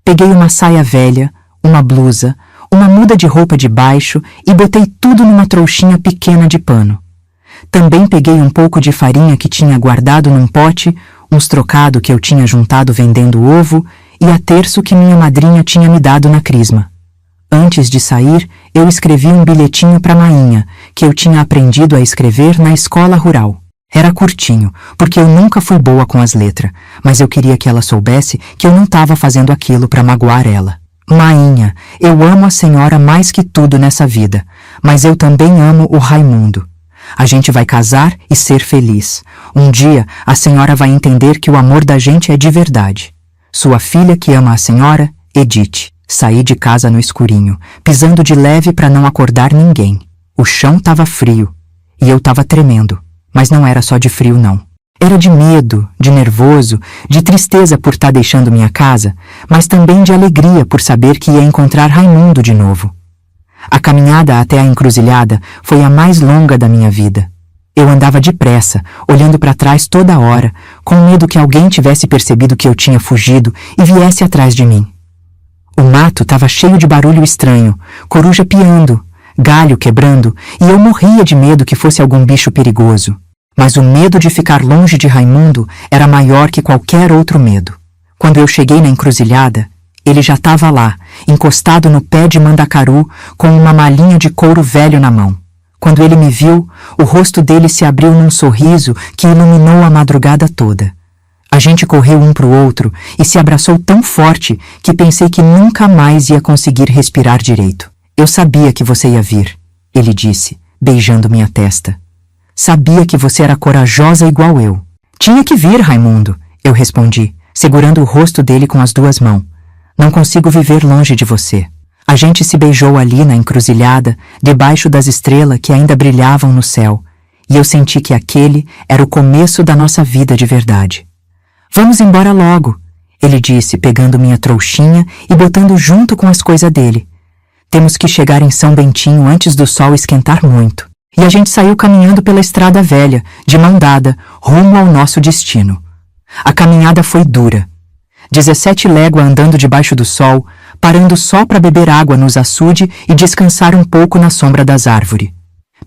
Speaker 1: Peguei uma saia velha, uma blusa, uma muda de roupa de baixo e botei tudo numa trouxinha pequena de pano. Também peguei um pouco de farinha que tinha guardado num pote, uns trocados que eu tinha juntado vendendo ovo e a terço que minha madrinha tinha me dado na crisma. Antes de sair, eu escrevi um bilhetinho para Mainha, que eu tinha aprendido a escrever na escola rural. Era curtinho, porque eu nunca fui boa com as letras, mas eu queria que ela soubesse que eu não estava fazendo aquilo para magoar ela. Mainha, eu amo a senhora mais que tudo nessa vida, mas eu também amo o Raimundo. A gente vai casar e ser feliz. Um dia, a senhora vai entender que o amor da gente é de verdade. Sua filha que ama a senhora, Edith. Saí de casa no escurinho, pisando de leve para não acordar ninguém. O chão estava frio e eu estava tremendo, mas não era só de frio não. Era de medo, de nervoso, de tristeza por estar deixando minha casa, mas também de alegria por saber que ia encontrar Raimundo de novo. A caminhada até a encruzilhada foi a mais longa da minha vida. Eu andava depressa, olhando para trás toda hora, com medo que alguém tivesse percebido que eu tinha fugido e viesse atrás de mim. O mato estava cheio de barulho estranho, coruja piando, galho quebrando, e eu morria de medo que fosse algum bicho perigoso. Mas o medo de ficar longe de Raimundo era maior que qualquer outro medo. Quando eu cheguei na encruzilhada, ele já estava lá, encostado no pé de mandacaru, com uma malinha de couro velho na mão. Quando ele me viu, o rosto dele se abriu num sorriso que iluminou a madrugada toda. A gente correu um para o outro e se abraçou tão forte que pensei que nunca mais ia conseguir respirar direito. Eu sabia que você ia vir, ele disse, beijando minha testa. Sabia que você era corajosa igual eu. Tinha que vir, Raimundo, eu respondi, segurando o rosto dele com as duas mãos. Não consigo viver longe de você. A gente se beijou ali na encruzilhada, debaixo das estrelas que ainda brilhavam no céu, e eu senti que aquele era o começo da nossa vida de verdade. Vamos embora logo, ele disse, pegando minha trouxinha e botando junto com as coisas dele. Temos que chegar em São Bentinho antes do sol esquentar muito. E a gente saiu caminhando pela estrada velha, de mão dada, rumo ao nosso destino. A caminhada foi dura. 17 léguas andando debaixo do sol, parando só para beber água nos açudes e descansar um pouco na sombra das árvores.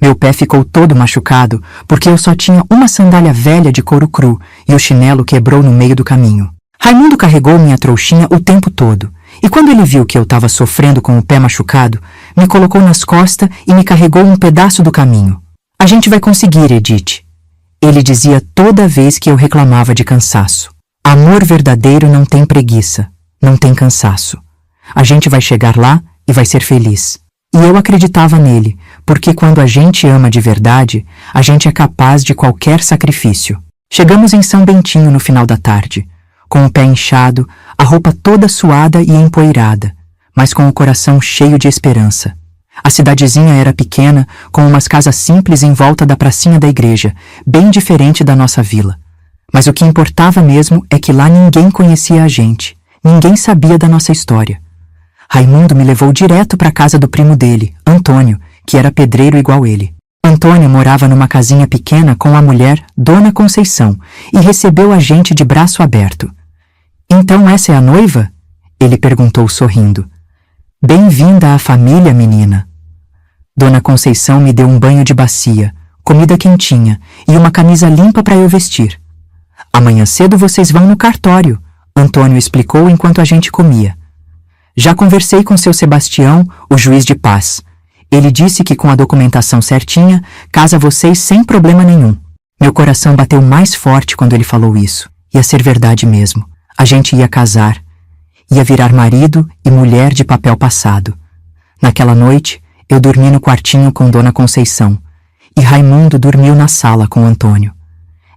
Speaker 1: Meu pé ficou todo machucado, porque eu só tinha uma sandália velha de couro cru e o chinelo quebrou no meio do caminho. Raimundo carregou minha trouxinha o tempo todo, e quando ele viu que eu estava sofrendo com o pé machucado, me colocou nas costas e me carregou um pedaço do caminho. A gente vai conseguir, Edith. Ele dizia toda vez que eu reclamava de cansaço. Amor verdadeiro não tem preguiça, não tem cansaço. A gente vai chegar lá e vai ser feliz. E eu acreditava nele, porque quando a gente ama de verdade, a gente é capaz de qualquer sacrifício. Chegamos em São Bentinho no final da tarde, com o pé inchado, a roupa toda suada e empoeirada, mas com o coração cheio de esperança. A cidadezinha era pequena, com umas casas simples em volta da pracinha da igreja, bem diferente da nossa vila. Mas o que importava mesmo é que lá ninguém conhecia a gente, ninguém sabia da nossa história. Raimundo me levou direto para a casa do primo dele, Antônio, que era pedreiro igual ele. Antônio morava numa casinha pequena com a mulher, Dona Conceição, e recebeu a gente de braço aberto. Então essa é a noiva? Ele perguntou sorrindo. Bem-vinda à família, menina. Dona Conceição me deu um banho de bacia, comida quentinha e uma camisa limpa para eu vestir. Amanhã cedo vocês vão no cartório, Antônio explicou enquanto a gente comia. Já conversei com seu Sebastião, o juiz de paz. Ele disse que com a documentação certinha, casa vocês sem problema nenhum. Meu coração bateu mais forte quando ele falou isso. Ia ser verdade mesmo. A gente ia casar. Ia virar marido e mulher de papel passado. Naquela noite, eu dormi no quartinho com Dona Conceição. E Raimundo dormiu na sala com Antônio.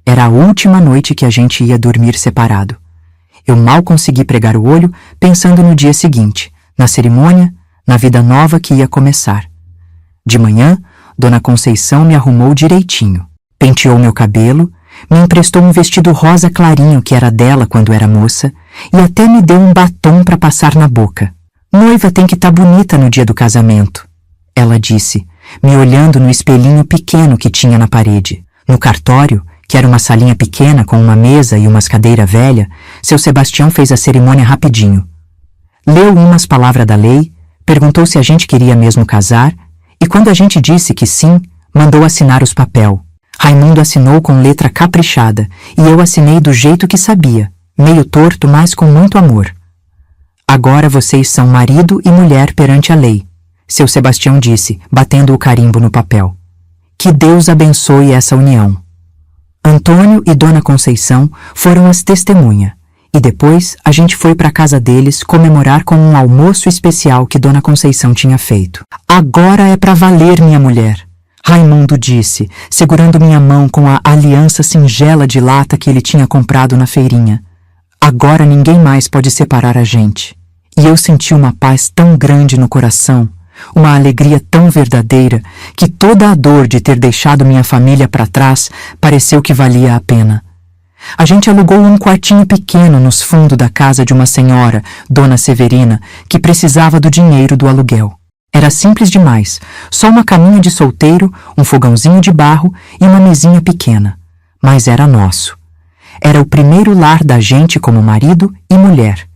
Speaker 1: Era a última noite que a gente ia dormir separado. Eu mal consegui pregar o olho pensando no dia seguinte, na cerimônia, na vida nova que ia começar. De manhã, Dona Conceição me arrumou direitinho, penteou meu cabelo, me emprestou um vestido rosa clarinho que era dela quando era moça e até me deu um batom para passar na boca. Noiva tem que estar bonita no dia do casamento, ela disse, me olhando no espelhinho pequeno que tinha na parede. No cartório, que era uma salinha pequena com uma mesa e umas cadeiras velhas, seu Sebastião fez a cerimônia rapidinho. Leu umas palavras da lei, perguntou se a gente queria mesmo casar, e quando a gente disse que sim, mandou assinar os papel. Raimundo assinou com letra caprichada, e eu assinei do jeito que sabia, meio torto, mas com muito amor. Agora vocês são marido e mulher perante a lei, seu Sebastião disse, batendo o carimbo no papel. Que Deus abençoe essa união. Antônio e Dona Conceição foram as testemunhas, e depois a gente foi para a casa deles comemorar com um almoço especial que Dona Conceição tinha feito. Agora é para valer, minha mulher, Raimundo disse, segurando minha mão com a aliança singela de lata que ele tinha comprado na feirinha. Agora ninguém mais pode separar a gente. E eu senti uma paz tão grande no coração, Uma alegria tão verdadeira que toda a dor de ter deixado minha família para trás pareceu que valia a pena. A gente alugou um quartinho pequeno nos fundos da casa de uma senhora, Dona Severina, que precisava do dinheiro do aluguel. Era simples demais, só uma caminha de solteiro, um fogãozinho de barro e uma mesinha pequena. Mas era nosso. Era o primeiro lar da gente como marido e mulher.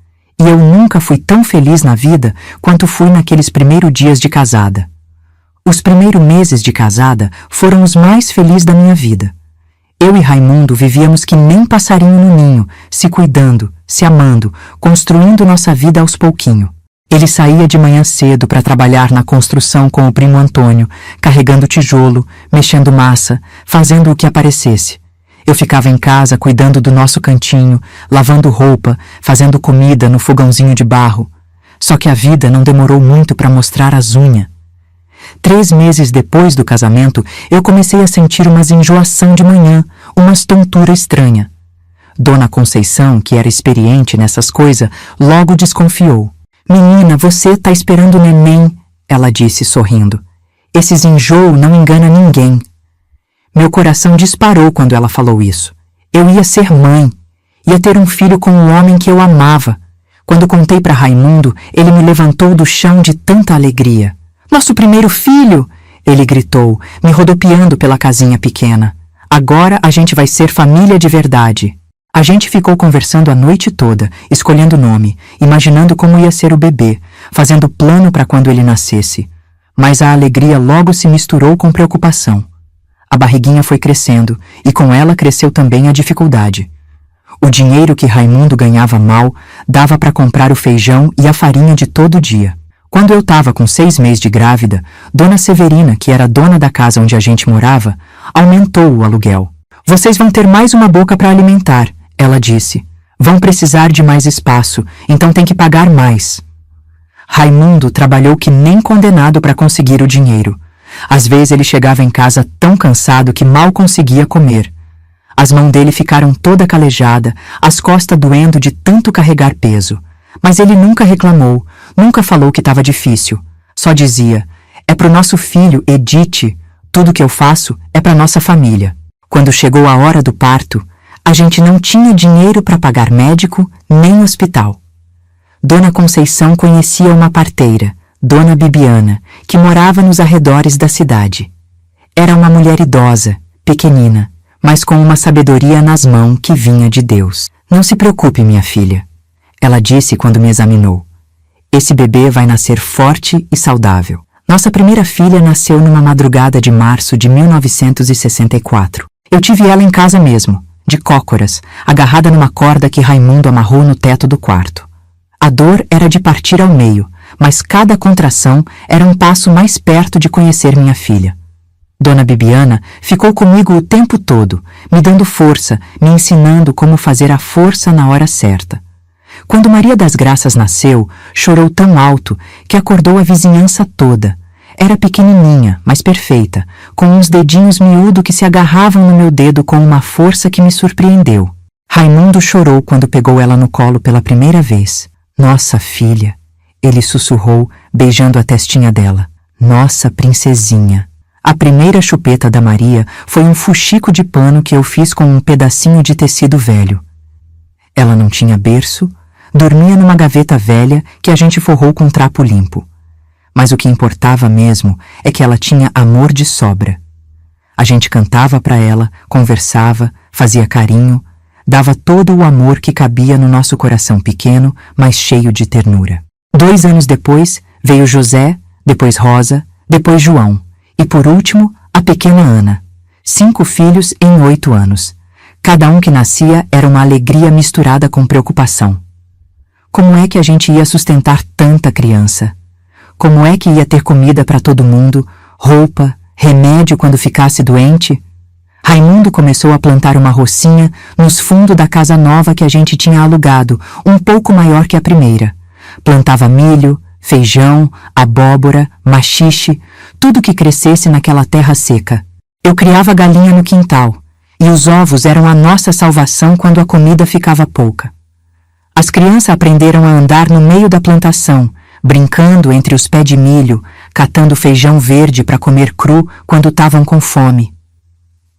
Speaker 1: E eu nunca fui tão feliz na vida quanto fui naqueles primeiros dias de casada. Os primeiros meses de casada foram os mais felizes da minha vida. Eu e Raimundo vivíamos que nem passarinho no ninho, se cuidando, se amando, construindo nossa vida aos pouquinho. Ele saía de manhã cedo para trabalhar na construção com o primo Antônio, carregando tijolo, mexendo massa, fazendo o que aparecesse. Eu ficava em casa cuidando do nosso cantinho, lavando roupa, fazendo comida no fogãozinho de barro. Só que a vida não demorou muito para mostrar as unhas. 3 meses depois do casamento, eu comecei a sentir umas enjoação de manhã, umas tontura estranha. Dona Conceição, que era experiente nessas coisas, logo desconfiou. "Menina, você tá esperando o neném", ela disse sorrindo. "Esses enjoo não engana ninguém." Meu coração disparou quando ela falou isso. Eu ia ser mãe. Ia ter um filho com um homem que eu amava. Quando contei para Raimundo, ele me levantou do chão de tanta alegria. "Nosso primeiro filho!" ele gritou, me rodopiando pela casinha pequena. "Agora a gente vai ser família de verdade." A gente ficou conversando a noite toda, escolhendo nome, imaginando como ia ser o bebê, fazendo plano para quando ele nascesse. Mas a alegria logo se misturou com preocupação. A barriguinha foi crescendo, e com ela cresceu também a dificuldade. O dinheiro que Raimundo ganhava mal dava para comprar o feijão e a farinha de todo dia. Quando eu estava com 6 meses de grávida, Dona Severina, que era dona da casa onde a gente morava, aumentou o aluguel. "Vocês vão ter mais uma boca para alimentar", ela disse. "Vão precisar de mais espaço, então tem que pagar mais." Raimundo trabalhou que nem condenado para conseguir o dinheiro. Às vezes ele chegava em casa tão cansado que mal conseguia comer. As mãos dele ficaram toda calejada, as costas doendo de tanto carregar peso. Mas ele nunca reclamou, nunca falou que estava difícil. Só dizia: "É pro nosso filho, Edith. Tudo que eu faço é pra nossa família." Quando chegou a hora do parto, a gente não tinha dinheiro para pagar médico nem hospital. Dona Conceição conhecia uma parteira, Dona Bibiana, que morava nos arredores da cidade. Era uma mulher idosa, pequenina, mas com uma sabedoria nas mãos que vinha de Deus. "Não se preocupe, minha filha", ela disse quando me examinou. "Esse bebê vai nascer forte e saudável." Nossa primeira filha nasceu numa madrugada de março de 1964. Eu tive ela em casa mesmo, de cócoras, agarrada numa corda que Raimundo amarrou no teto do quarto. A dor era de partir ao meio, mas cada contração era um passo mais perto de conhecer minha filha. Dona Bibiana ficou comigo o tempo todo, me dando força, me ensinando como fazer a força na hora certa. Quando Maria das Graças nasceu, chorou tão alto que acordou a vizinhança toda. Era pequenininha, mas perfeita, com uns dedinhos miúdos que se agarravam no meu dedo com uma força que me surpreendeu. Raimundo chorou quando pegou ela no colo pela primeira vez. "Nossa filha", ele sussurrou, beijando a testinha dela. "Nossa princesinha." A primeira chupeta da Maria foi um fuxico de pano que eu fiz com um pedacinho de tecido velho. Ela não tinha berço, dormia numa gaveta velha que a gente forrou com trapo limpo. Mas o que importava mesmo é que ela tinha amor de sobra. A gente cantava para ela, conversava, fazia carinho, dava todo o amor que cabia no nosso coração pequeno, mas cheio de ternura. 2 anos depois, veio José, depois Rosa, depois João, e por último, a pequena Ana. 5 filhos em 8 anos. Cada um que nascia era uma alegria misturada com preocupação. Como é que a gente ia sustentar tanta criança? Como é que ia ter comida para todo mundo, roupa, remédio quando ficasse doente? Raimundo começou a plantar uma rocinha nos fundos da casa nova que a gente tinha alugado, um pouco maior que a primeira. Plantava milho, feijão, abóbora, maxixe, tudo que crescesse naquela terra seca. Eu criava galinha no quintal, e os ovos eram a nossa salvação quando a comida ficava pouca. As crianças aprenderam a andar no meio da plantação, brincando entre os pés de milho, catando feijão verde para comer cru quando estavam com fome.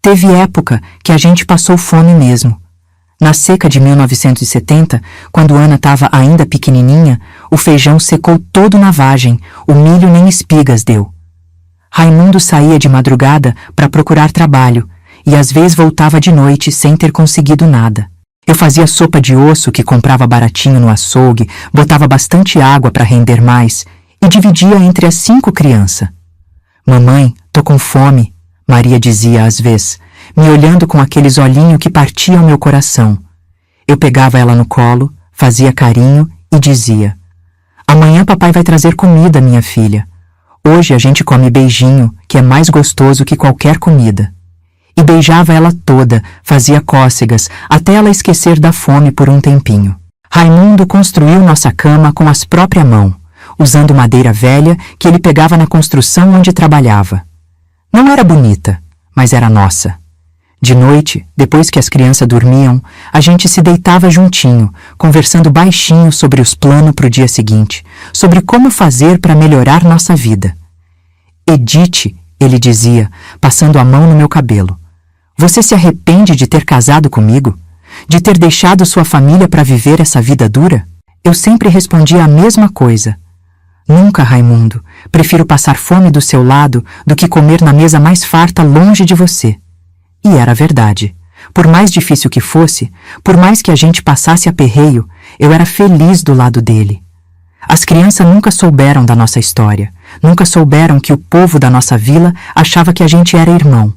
Speaker 1: Teve época que a gente passou fome mesmo. Na seca de 1970, quando Ana estava ainda pequenininha, o feijão secou todo na vagem, o milho nem espigas deu. Raimundo saía de madrugada para procurar trabalho e às vezes voltava de noite sem ter conseguido nada. Eu fazia sopa de osso que comprava baratinho no açougue, botava bastante água para render mais e dividia entre as 5 crianças. Mamãe, tô com fome, Maria dizia às vezes, me olhando com aqueles olhinhos que partiam meu coração. Eu pegava ela no colo, fazia carinho e dizia: amanhã papai vai trazer comida, minha filha. Hoje a gente come beijinho, que é mais gostoso que qualquer comida. E beijava ela toda, fazia cócegas, até ela esquecer da fome por um tempinho. Raimundo construiu nossa cama com as próprias mãos, usando madeira velha que ele pegava na construção onde trabalhava. Não era bonita, mas era nossa. De noite, depois que as crianças dormiam, a gente se deitava juntinho, conversando baixinho sobre os planos para o dia seguinte, sobre como fazer para melhorar nossa vida. Edith, ele dizia, passando a mão no meu cabelo, você se arrepende de ter casado comigo? De ter deixado sua família para viver essa vida dura? Eu sempre respondia a mesma coisa. Nunca, Raimundo. Prefiro passar fome do seu lado do que comer na mesa mais farta longe de você. E era verdade. Por mais difícil que fosse, por mais que a gente passasse aperreio, eu era feliz do lado dele. As crianças nunca souberam da nossa história. Nunca souberam que o povo da nossa vila achava que a gente era irmão.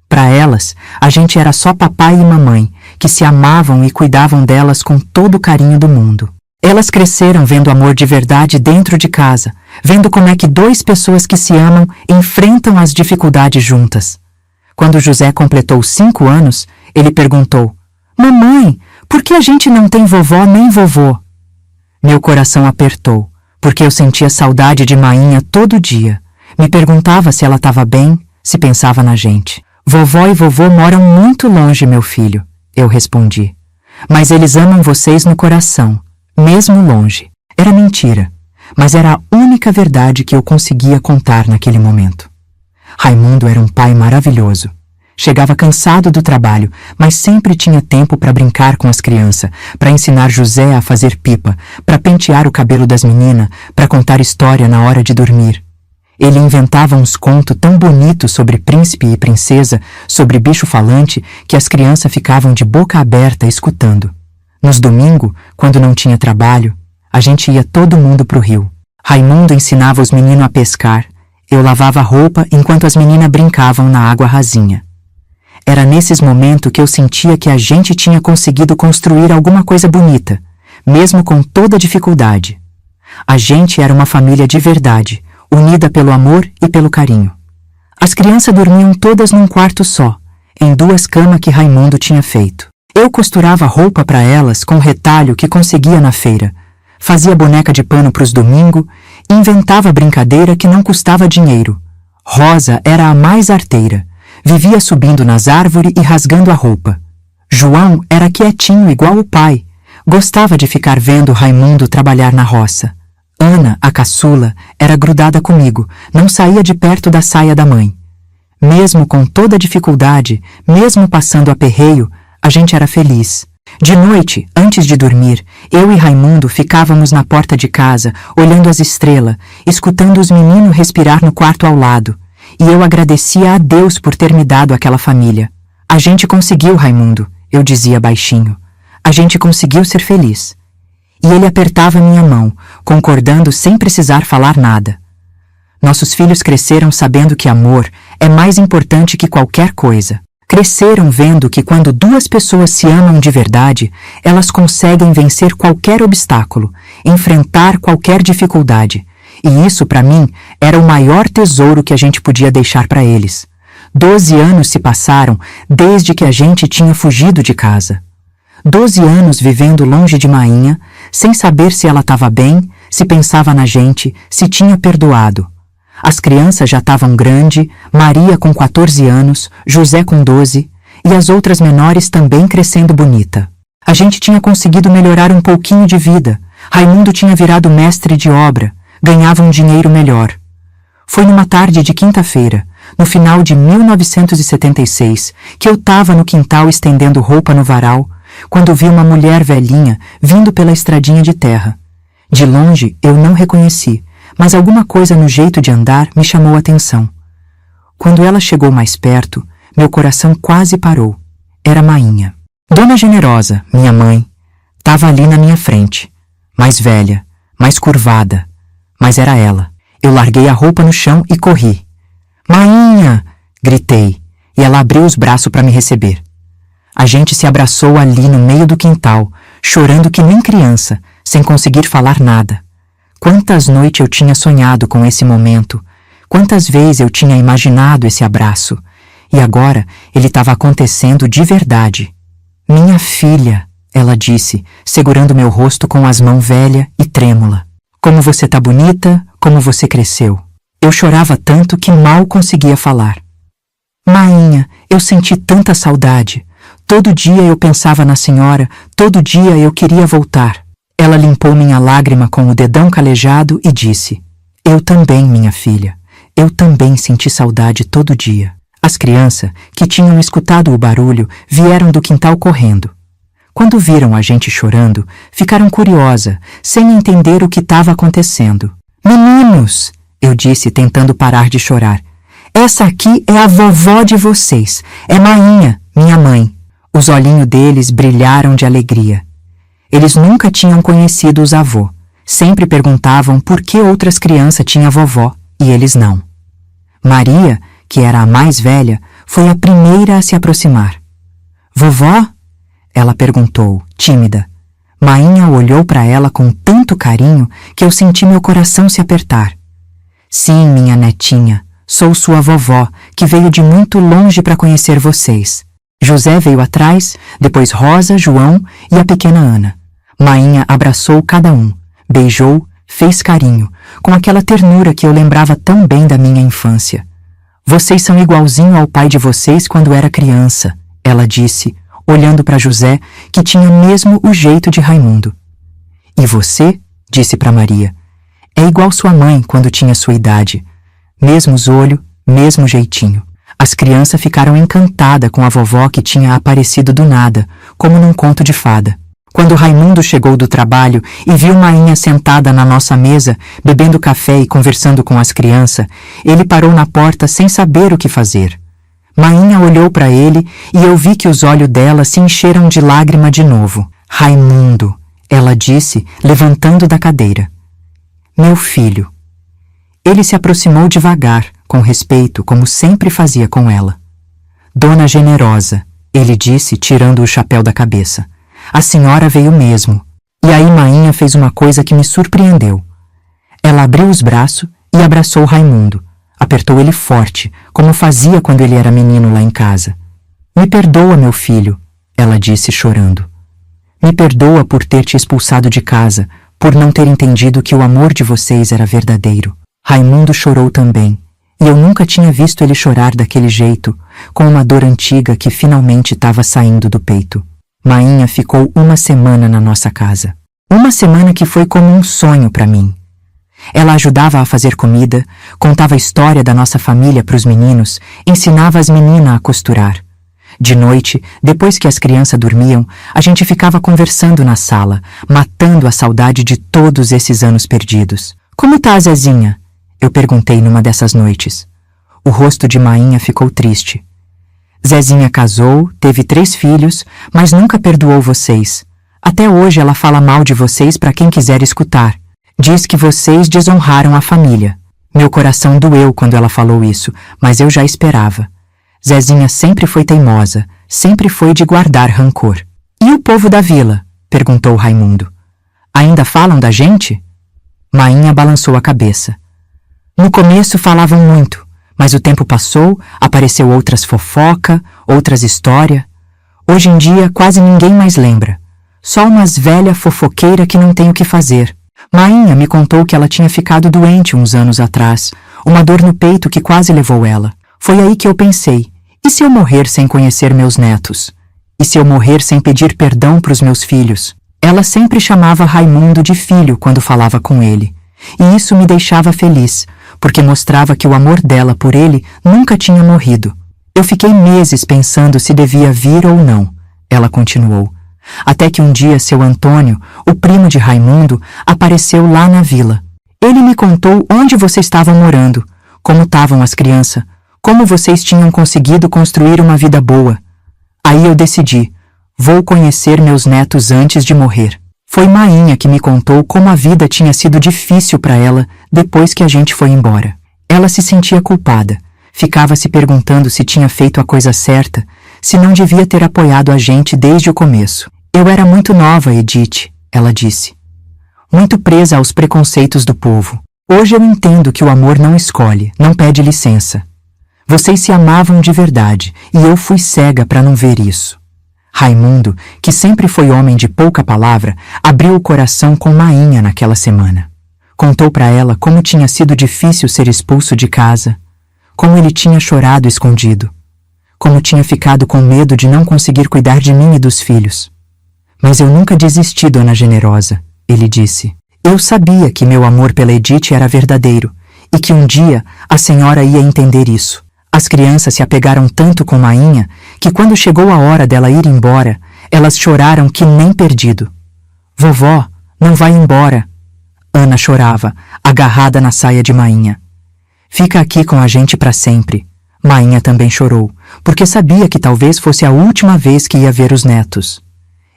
Speaker 1: Para elas, a gente era só papai e mamãe, que se amavam e cuidavam delas com todo o carinho do mundo. Elas cresceram vendo amor de verdade dentro de casa, vendo como é que 2 pessoas que se amam enfrentam as dificuldades juntas. Quando José completou 5 anos, ele perguntou: mamãe, por que a gente não tem vovó nem vovô? Meu coração apertou, porque eu sentia saudade de Mainha todo dia. Me perguntava se ela estava bem, se pensava na gente. Vovó e vovô moram muito longe, meu filho, eu respondi. Mas eles amam vocês no coração, mesmo longe. Era mentira, mas era a única verdade que eu conseguia contar naquele momento. Raimundo era um pai maravilhoso. Chegava cansado do trabalho, mas sempre tinha tempo para brincar com as crianças, para ensinar José a fazer pipa, para pentear o cabelo das meninas, para contar história na hora de dormir. Ele inventava uns contos tão bonitos sobre príncipe e princesa, sobre bicho falante, que as crianças ficavam de boca aberta escutando. Nos domingos, quando não tinha trabalho, a gente ia todo mundo pro rio. Raimundo ensinava os meninos a pescar. Eu lavava roupa enquanto as meninas brincavam na água rasinha. Era nesses momentos que eu sentia que a gente tinha conseguido construir alguma coisa bonita, mesmo com toda a dificuldade. A gente era uma família de verdade, unida pelo amor e pelo carinho. As crianças dormiam todas num quarto só, em 2 camas que Raimundo tinha feito. Eu costurava roupa para elas com o retalho que conseguia na feira, fazia boneca de pano para os domingos e inventava brincadeira que não custava dinheiro. Rosa era a mais arteira, vivia subindo nas árvores e rasgando a roupa. João era quietinho igual o pai, gostava de ficar vendo Raimundo trabalhar na roça. Ana, a caçula, era grudada comigo, não saía de perto da saia da mãe. Mesmo com toda a dificuldade, mesmo passando aperreio, a gente era feliz. De noite, antes de dormir, eu e Raimundo ficávamos na porta de casa, olhando as estrelas, escutando os meninos respirar no quarto ao lado, e eu agradecia a Deus por ter me dado aquela família. A gente conseguiu, Raimundo, eu dizia baixinho. A gente conseguiu ser feliz. E ele apertava minha mão, concordando sem precisar falar nada. Nossos filhos cresceram sabendo que amor é mais importante que qualquer coisa. Cresceram vendo que quando 2 pessoas se amam de verdade, elas conseguem vencer qualquer obstáculo, enfrentar qualquer dificuldade. E isso, para mim, era o maior tesouro que a gente podia deixar para eles. 12 anos se passaram desde que a gente tinha fugido de casa. 12 anos vivendo longe de Mainha, sem saber se ela estava bem, se pensava na gente, se tinha perdoado. As crianças já estavam grandes, Maria com 14 anos, José com 12, e as outras menores também crescendo bonita. A gente tinha conseguido melhorar um pouquinho de vida. Raimundo tinha virado mestre de obra, ganhava um dinheiro melhor. Foi numa tarde de quinta-feira, no final de 1976, que eu estava no quintal estendendo roupa no varal, quando vi uma mulher velhinha vindo pela estradinha de terra. De longe eu não reconheci, mas alguma coisa no jeito de andar me chamou a atenção. Quando ela chegou mais perto, meu coração quase parou. Era Mainha. Dona Generosa, minha mãe, estava ali na minha frente, mais velha, mais curvada, mas era ela. Eu larguei a roupa no chão e corri. Mainha! Gritei, e ela abriu os braços para me receber. A gente se abraçou ali no meio do quintal, chorando que nem criança, sem conseguir falar nada. Quantas noites eu tinha sonhado com esse momento, quantas vezes eu tinha imaginado esse abraço, e agora ele estava acontecendo de verdade. Minha filha, ela disse, segurando meu rosto com as mãos velha e trêmula. Como você tá bonita, como você cresceu. Eu chorava tanto que mal conseguia falar. Mainha, eu senti tanta saudade. Todo dia eu pensava na senhora, todo dia eu queria voltar. Ela limpou minha lágrima com o dedão calejado e disse: Eu também, minha filha. Eu também senti saudade todo dia. As crianças, que tinham escutado o barulho, vieram do quintal correndo. Quando viram a gente chorando, ficaram curiosas, sem entender o que estava acontecendo. Meninos, eu disse tentando parar de chorar. Essa aqui é a vovó de vocês. É Mainha, minha mãe. Os olhinhos deles brilharam de alegria. Eles nunca tinham conhecido os avós. Sempre perguntavam por que outras crianças tinham vovó e eles não. Maria, que era a mais velha, foi a primeira a se aproximar. Vovó? Ela perguntou, tímida. Mainha olhou para ela com tanto carinho que eu senti meu coração se apertar. Sim, minha netinha, sou sua vovó, que veio de muito longe para conhecer vocês. José veio atrás, depois Rosa, João e a pequena Ana. Mainha abraçou cada um, beijou, fez carinho, com aquela ternura que eu lembrava tão bem da minha infância. Vocês são igualzinho ao pai de vocês quando era criança, ela disse, olhando para José, que tinha mesmo o jeito de Raimundo. E você, disse para Maria, é igual sua mãe quando tinha sua idade. Mesmos olhos, mesmo jeitinho. As crianças ficaram encantadas com a vovó que tinha aparecido do nada, como num conto de fada. Quando Raimundo chegou do trabalho e viu Mainha sentada na nossa mesa, bebendo café e conversando com as crianças, ele parou na porta sem saber o que fazer. Mainha olhou para ele e eu vi que os olhos dela se encheram de lágrima de novo. Raimundo, ela disse, levantando da cadeira. Meu filho. Ele se aproximou devagar, com respeito, como sempre fazia com ela. Dona Generosa, ele disse, tirando o chapéu da cabeça. A senhora veio mesmo. E aí Mainha fez uma coisa que me surpreendeu. Ela abriu os braços e abraçou Raimundo. Apertou ele forte, como fazia quando ele era menino lá em casa. Me perdoa, meu filho, ela disse chorando. Me perdoa por ter te expulsado de casa, por não ter entendido que o amor de vocês era verdadeiro. Raimundo chorou também, e eu nunca tinha visto ele chorar daquele jeito, com uma dor antiga que finalmente estava saindo do peito. Mainha ficou uma semana na nossa casa. Uma semana que foi como um sonho para mim. Ela ajudava a fazer comida, contava a história da nossa família para os meninos, ensinava as meninas a costurar. De noite, depois que as crianças dormiam, a gente ficava conversando na sala, matando a saudade de todos esses anos perdidos. Como tá a Zezinha? Eu perguntei numa dessas noites. O rosto de Mainha ficou triste. Zezinha casou, teve 3 filhos, mas nunca perdoou vocês. Até hoje ela fala mal de vocês para quem quiser escutar. Diz que vocês desonraram a família. Meu coração doeu quando ela falou isso, mas eu já esperava. Zezinha sempre foi teimosa, sempre foi de guardar rancor. E o povo da vila? Perguntou Raimundo. Ainda falam da gente? Mainha balançou a cabeça. No começo falavam muito, mas o tempo passou, apareceu outras fofoca, outras histórias. Hoje em dia quase ninguém mais lembra. Só umas velha fofoqueira que não tem o que fazer. Mainha me contou que ela tinha ficado doente uns anos atrás, uma dor no peito que quase levou ela. Foi aí que eu pensei, e se eu morrer sem conhecer meus netos? E se eu morrer sem pedir perdão para os meus filhos? Ela sempre chamava Raimundo de filho quando falava com ele. E isso me deixava feliz, porque mostrava que o amor dela por ele nunca tinha morrido. Eu fiquei meses pensando se devia vir ou não, ela continuou, até que um dia seu Antônio, o primo de Raimundo, apareceu lá na vila. Ele me contou onde vocês estavam morando, como estavam as crianças, como vocês tinham conseguido construir uma vida boa. Aí eu decidi, vou conhecer meus netos antes de morrer. Foi Mainha que me contou como a vida tinha sido difícil para ela depois que a gente foi embora. Ela se sentia culpada, ficava se perguntando se tinha feito a coisa certa, se não devia ter apoiado a gente desde o começo. Eu era muito nova, Edith, ela disse. Muito presa aos preconceitos do povo. Hoje eu entendo que o amor não escolhe, não pede licença. Vocês se amavam de verdade e eu fui cega para não ver isso. Raimundo, que sempre foi homem de pouca palavra, abriu o coração com Mainha naquela semana. Contou para ela como tinha sido difícil ser expulso de casa, como ele tinha chorado escondido, como tinha ficado com medo de não conseguir cuidar de mim e dos filhos. Mas eu nunca desisti, dona Generosa, ele disse. Eu sabia que meu amor pela Edith era verdadeiro e que um dia a senhora ia entender isso. As crianças se apegaram tanto com Mainha que quando chegou a hora dela ir embora, elas choraram que nem perdido. Vovó, não vai embora. Ana chorava, agarrada na saia de Mainha. Fica aqui com a gente para sempre. Mainha também chorou, porque sabia que talvez fosse a última vez que ia ver os netos.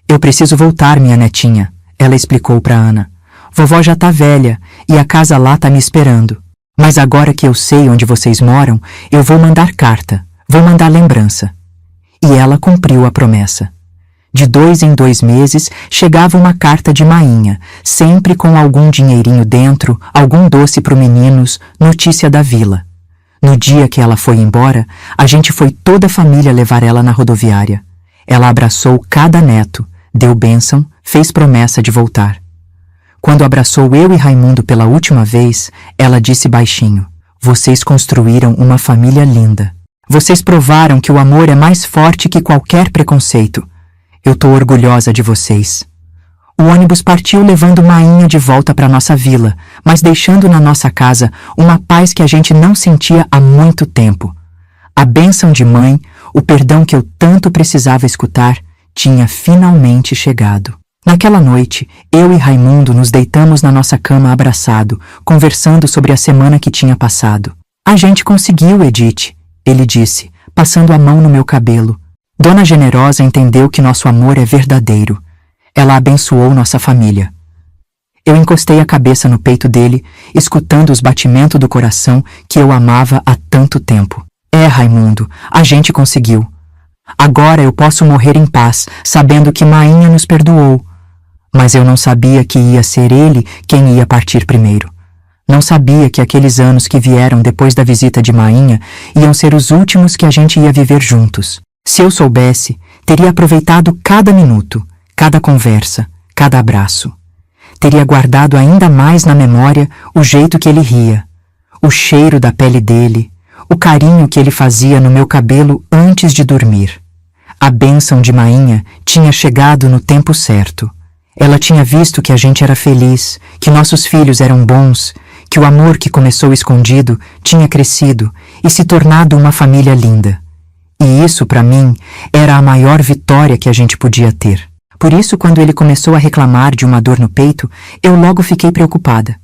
Speaker 1: Eu preciso voltar, minha netinha, ela explicou para Ana. Vovó já tá velha e a casa lá tá me esperando. Mas agora que eu sei onde vocês moram, eu vou mandar carta, vou mandar lembrança. E ela cumpriu a promessa. De 2 em 2 meses chegava uma carta de Mainha, sempre com algum dinheirinho dentro, algum doce pro meninos, notícia da vila. No dia que ela foi embora, a gente foi toda a família levar ela na rodoviária. Ela abraçou cada neto, deu bênção, fez promessa de voltar. Quando abraçou eu e Raimundo pela última vez, ela disse baixinho, vocês construíram uma família linda. Vocês provaram que o amor é mais forte que qualquer preconceito. Eu tô orgulhosa de vocês. O ônibus partiu levando Mainha de volta para nossa vila, mas deixando na nossa casa uma paz que a gente não sentia há muito tempo. A bênção de mãe, o perdão que eu tanto precisava escutar, tinha finalmente chegado. Naquela noite, eu e Raimundo nos deitamos na nossa cama abraçado, conversando sobre a semana que tinha passado. A gente conseguiu, Edith, ele disse, passando a mão no meu cabelo. Dona Generosa entendeu que nosso amor é verdadeiro. Ela abençoou nossa família. Eu encostei a cabeça no peito dele, escutando os batimentos do coração que eu amava há tanto tempo. Raimundo, a gente conseguiu. Agora eu posso morrer em paz, sabendo que Mainha nos perdoou. Mas eu não sabia que ia ser ele quem ia partir primeiro. Não sabia que aqueles anos que vieram depois da visita de Mainha iam ser os últimos que a gente ia viver juntos. Se eu soubesse, teria aproveitado cada minuto, cada conversa, cada abraço. Teria guardado ainda mais na memória o jeito que ele ria, o cheiro da pele dele, o carinho que ele fazia no meu cabelo antes de dormir. A bênção de Mainha tinha chegado no tempo certo. Ela tinha visto que a gente era feliz, que nossos filhos eram bons, que o amor que começou escondido tinha crescido e se tornado uma família linda. E isso, para mim, era a maior vitória que a gente podia ter. Por isso, quando ele começou a reclamar de uma dor no peito, eu logo fiquei preocupada.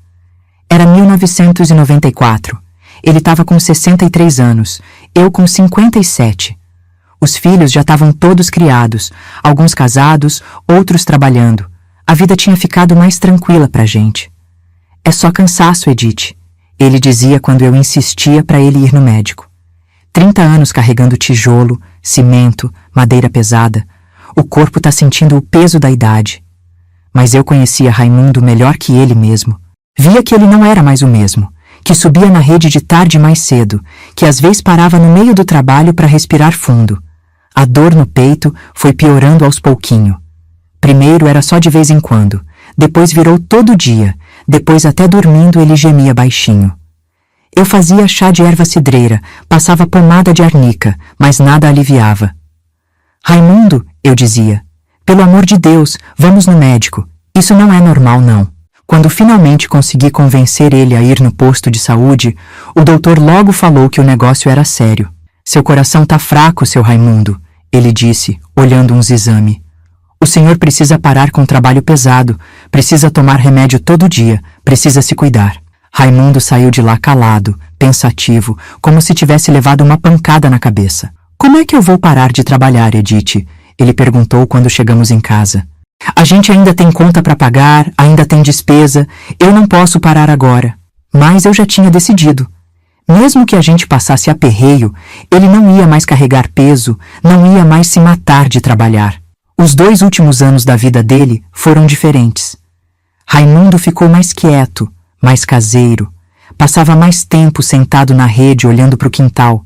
Speaker 1: Era 1994. Ele estava com 63 anos, eu com 57. Os filhos já estavam todos criados, alguns casados, outros trabalhando. A vida tinha ficado mais tranquila pra gente. É só cansaço, Edith, ele dizia quando eu insistia para ele ir no médico. 30 anos carregando tijolo, cimento, madeira pesada. O corpo tá sentindo o peso da idade. Mas eu conhecia Raimundo melhor que ele mesmo. Via que ele não era mais o mesmo, que subia na rede de tarde mais cedo, que às vezes parava no meio do trabalho para respirar fundo. A dor no peito foi piorando aos pouquinho. Primeiro era só de vez em quando, depois virou todo dia, depois até dormindo ele gemia baixinho. Eu fazia chá de erva cidreira, passava pomada de arnica, mas nada aliviava. Raimundo, eu dizia, pelo amor de Deus, vamos no médico. Isso não é normal, não. Quando finalmente consegui convencer ele a ir no posto de saúde, o doutor logo falou que o negócio era sério. Seu coração tá fraco, seu Raimundo, ele disse, olhando uns exames. O senhor precisa parar com o trabalho pesado, precisa tomar remédio todo dia, precisa se cuidar. Raimundo saiu de lá calado, pensativo, como se tivesse levado uma pancada na cabeça. Como é que eu vou parar de trabalhar, Edith? Ele perguntou quando chegamos em casa. A gente ainda tem conta para pagar, ainda tem despesa, eu não posso parar agora. Mas eu já tinha decidido. Mesmo que a gente passasse aperreio, ele não ia mais carregar peso, não ia mais se matar de trabalhar. Os 2 últimos anos da vida dele foram diferentes. Raimundo ficou mais quieto, mais caseiro, passava mais tempo sentado na rede olhando para o quintal.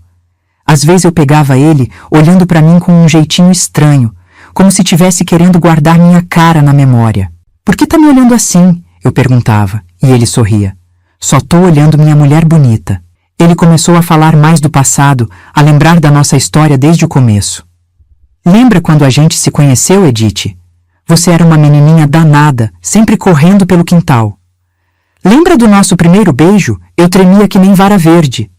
Speaker 1: Às vezes eu pegava ele olhando para mim com um jeitinho estranho, como se tivesse querendo guardar minha cara na memória. Por que tá me olhando assim? Eu perguntava, e ele sorria. Só tô olhando minha mulher bonita. Ele começou a falar mais do passado, a lembrar da nossa história desde o começo. Lembra quando a gente se conheceu, Edith? Você era uma menininha danada, sempre correndo pelo quintal. Lembra do nosso primeiro beijo? Eu tremia que nem vara verde.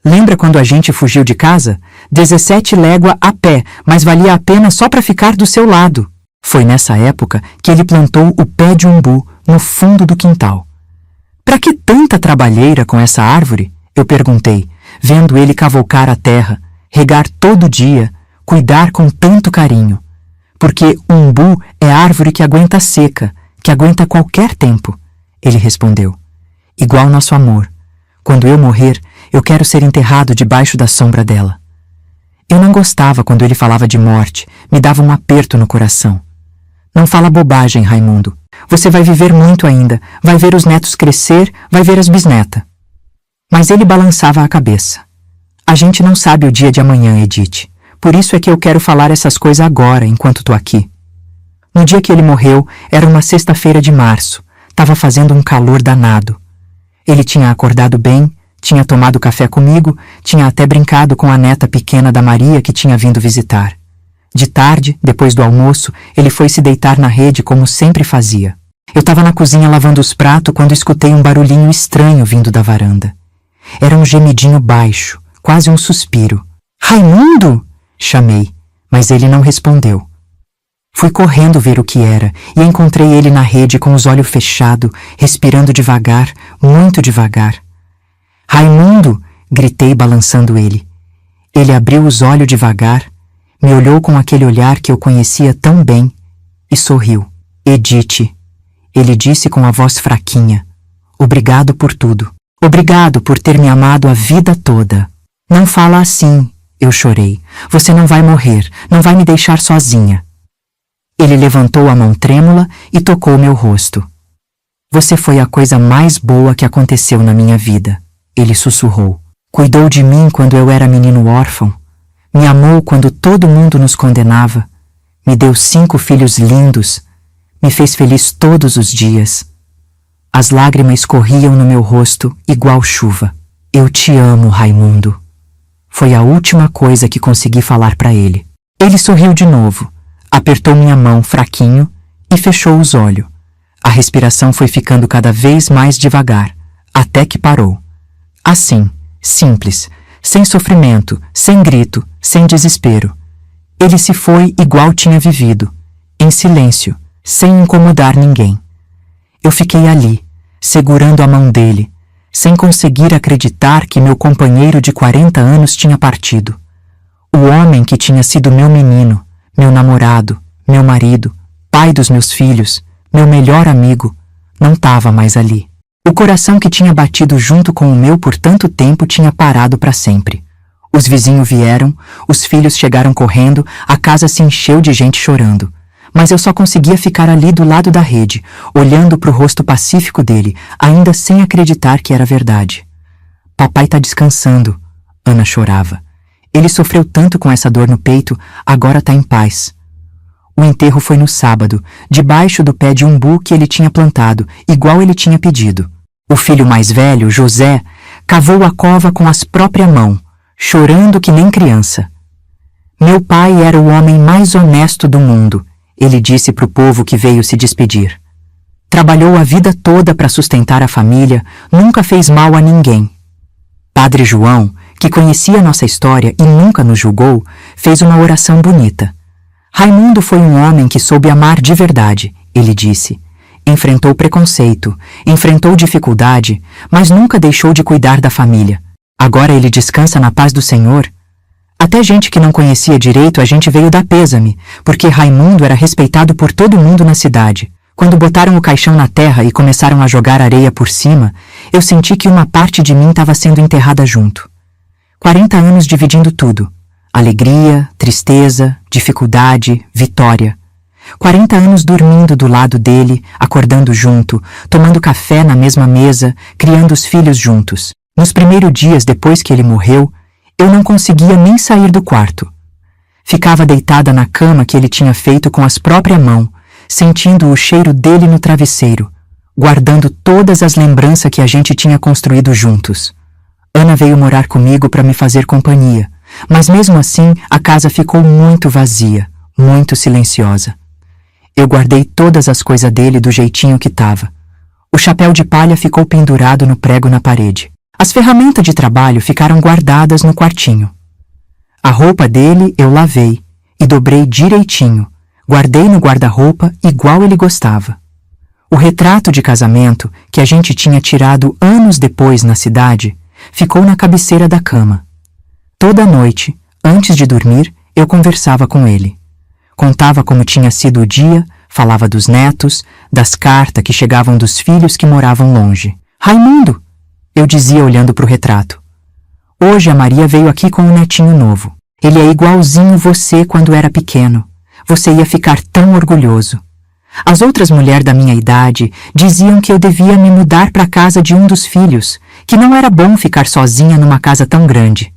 Speaker 1: Lembra quando a gente fugiu de casa? 17 léguas a pé, mas valia a pena só para ficar do seu lado. Foi nessa época que ele plantou o pé de umbu no fundo do quintal. Para que tanta trabalheira com essa árvore? Eu perguntei, vendo ele cavocar a terra, regar todo dia, cuidar com tanto carinho. Porque umbu é árvore que aguenta seca, que aguenta qualquer tempo. Ele respondeu. Igual nosso amor. Quando eu morrer, eu quero ser enterrado debaixo da sombra dela. Eu não gostava quando ele falava de morte, me dava um aperto no coração. Não fala bobagem, Raimundo. Você vai viver muito ainda, vai ver os netos crescer, vai ver as bisnetas. Mas ele balançava a cabeça. A gente não sabe o dia de amanhã, Edith. Por isso é que eu quero falar essas coisas agora, enquanto tô aqui. No dia que ele morreu, era uma sexta-feira de março. Tava fazendo um calor danado. Ele tinha acordado bem, tinha tomado café comigo, tinha até brincado com a neta pequena da Maria que tinha vindo visitar. De tarde, depois do almoço, ele foi se deitar na rede como sempre fazia. Eu estava na cozinha lavando os pratos quando escutei um barulhinho estranho vindo da varanda. Era um gemidinho baixo, quase um suspiro. Raimundo! Chamei, mas ele não respondeu. Fui correndo ver o que era e encontrei ele na rede com os olhos fechados, respirando devagar, muito devagar. Raimundo! Gritei balançando ele. Ele abriu os olhos devagar, me olhou com aquele olhar que eu conhecia tão bem e sorriu. Edith, ele disse com a voz fraquinha, obrigado por tudo. Obrigado por ter me amado a vida toda. Não fala assim, eu chorei. Você não vai morrer, não vai me deixar sozinha. Ele levantou a mão trêmula e tocou meu rosto. Você foi a coisa mais boa que aconteceu na minha vida, ele sussurrou. Cuidou de mim quando eu era menino órfão. Me amou quando todo mundo nos condenava. Me deu 5 filhos lindos. Me fez feliz todos os dias. As lágrimas corriam no meu rosto igual chuva. Eu te amo, Raimundo. Foi a última coisa que consegui falar para ele. Ele sorriu de novo, apertou minha mão fraquinho e fechou os olhos. A respiração foi ficando cada vez mais devagar, até que parou. Assim, simples, sem sofrimento, sem grito, sem desespero. Ele se foi igual tinha vivido, em silêncio, sem incomodar ninguém. Eu fiquei ali, segurando a mão dele, sem conseguir acreditar que meu companheiro de 40 anos tinha partido. O homem que tinha sido meu menino, meu namorado, meu marido, pai dos meus filhos, meu melhor amigo, não estava mais ali. O coração que tinha batido junto com o meu por tanto tempo tinha parado para sempre. Os vizinhos vieram, os filhos chegaram correndo, a casa se encheu de gente chorando. Mas eu só conseguia ficar ali do lado da rede, olhando para o rosto pacífico dele, ainda sem acreditar que era verdade. Papai tá descansando, Ana chorava. Ele sofreu tanto com essa dor no peito, agora tá em paz. O enterro foi no sábado, debaixo do pé de umbu que ele tinha plantado, igual ele tinha pedido. O filho mais velho, José, cavou a cova com as próprias mãos, chorando que nem criança. Meu pai era o homem mais honesto do mundo, ele disse para o povo que veio se despedir. trabalhou a vida toda para sustentar a família, nunca fez mal a ninguém. Padre João, que conhecia nossa história e nunca nos julgou, fez uma oração bonita. Raimundo foi um homem que soube amar de verdade, ele disse. Enfrentou preconceito, enfrentou dificuldade, mas nunca deixou de cuidar da família. Agora ele descansa na paz do Senhor. Até gente que não conhecia direito a gente veio dar pêsame, porque Raimundo era respeitado por todo mundo na cidade. Quando botaram o caixão na terra e começaram a jogar areia por cima, eu senti que uma parte de mim estava sendo enterrada junto. 40 anos dividindo tudo. Alegria, tristeza, dificuldade, vitória. 40 anos dormindo do lado dele, acordando junto, tomando café na mesma mesa, criando os filhos juntos. Nos primeiros dias depois que ele morreu, eu não conseguia nem sair do quarto. Ficava deitada na cama que ele tinha feito com as próprias mãos, sentindo o cheiro dele no travesseiro, guardando todas as lembranças que a gente tinha construído juntos. Ana veio morar comigo para me fazer companhia, mas mesmo assim a casa ficou muito vazia, muito silenciosa. Eu guardei todas as coisas dele do jeitinho que estava. O chapéu de palha ficou pendurado no prego na parede. As ferramentas de trabalho ficaram guardadas no quartinho. A roupa dele eu lavei e dobrei direitinho, guardei no guarda-roupa igual ele gostava. O retrato de casamento que a gente tinha tirado anos depois na cidade ficou na cabeceira da cama. Toda noite, antes de dormir, eu conversava com ele. Contava como tinha sido o dia, falava dos netos, das cartas que chegavam dos filhos que moravam longe. Raimundo! Eu dizia olhando para o retrato. Hoje a Maria veio aqui com um netinho novo. Ele é igualzinho você quando era pequeno. Você ia ficar tão orgulhoso. As outras mulheres da minha idade diziam que eu devia me mudar para a casa de um dos filhos, que não era bom ficar sozinha numa casa tão grande.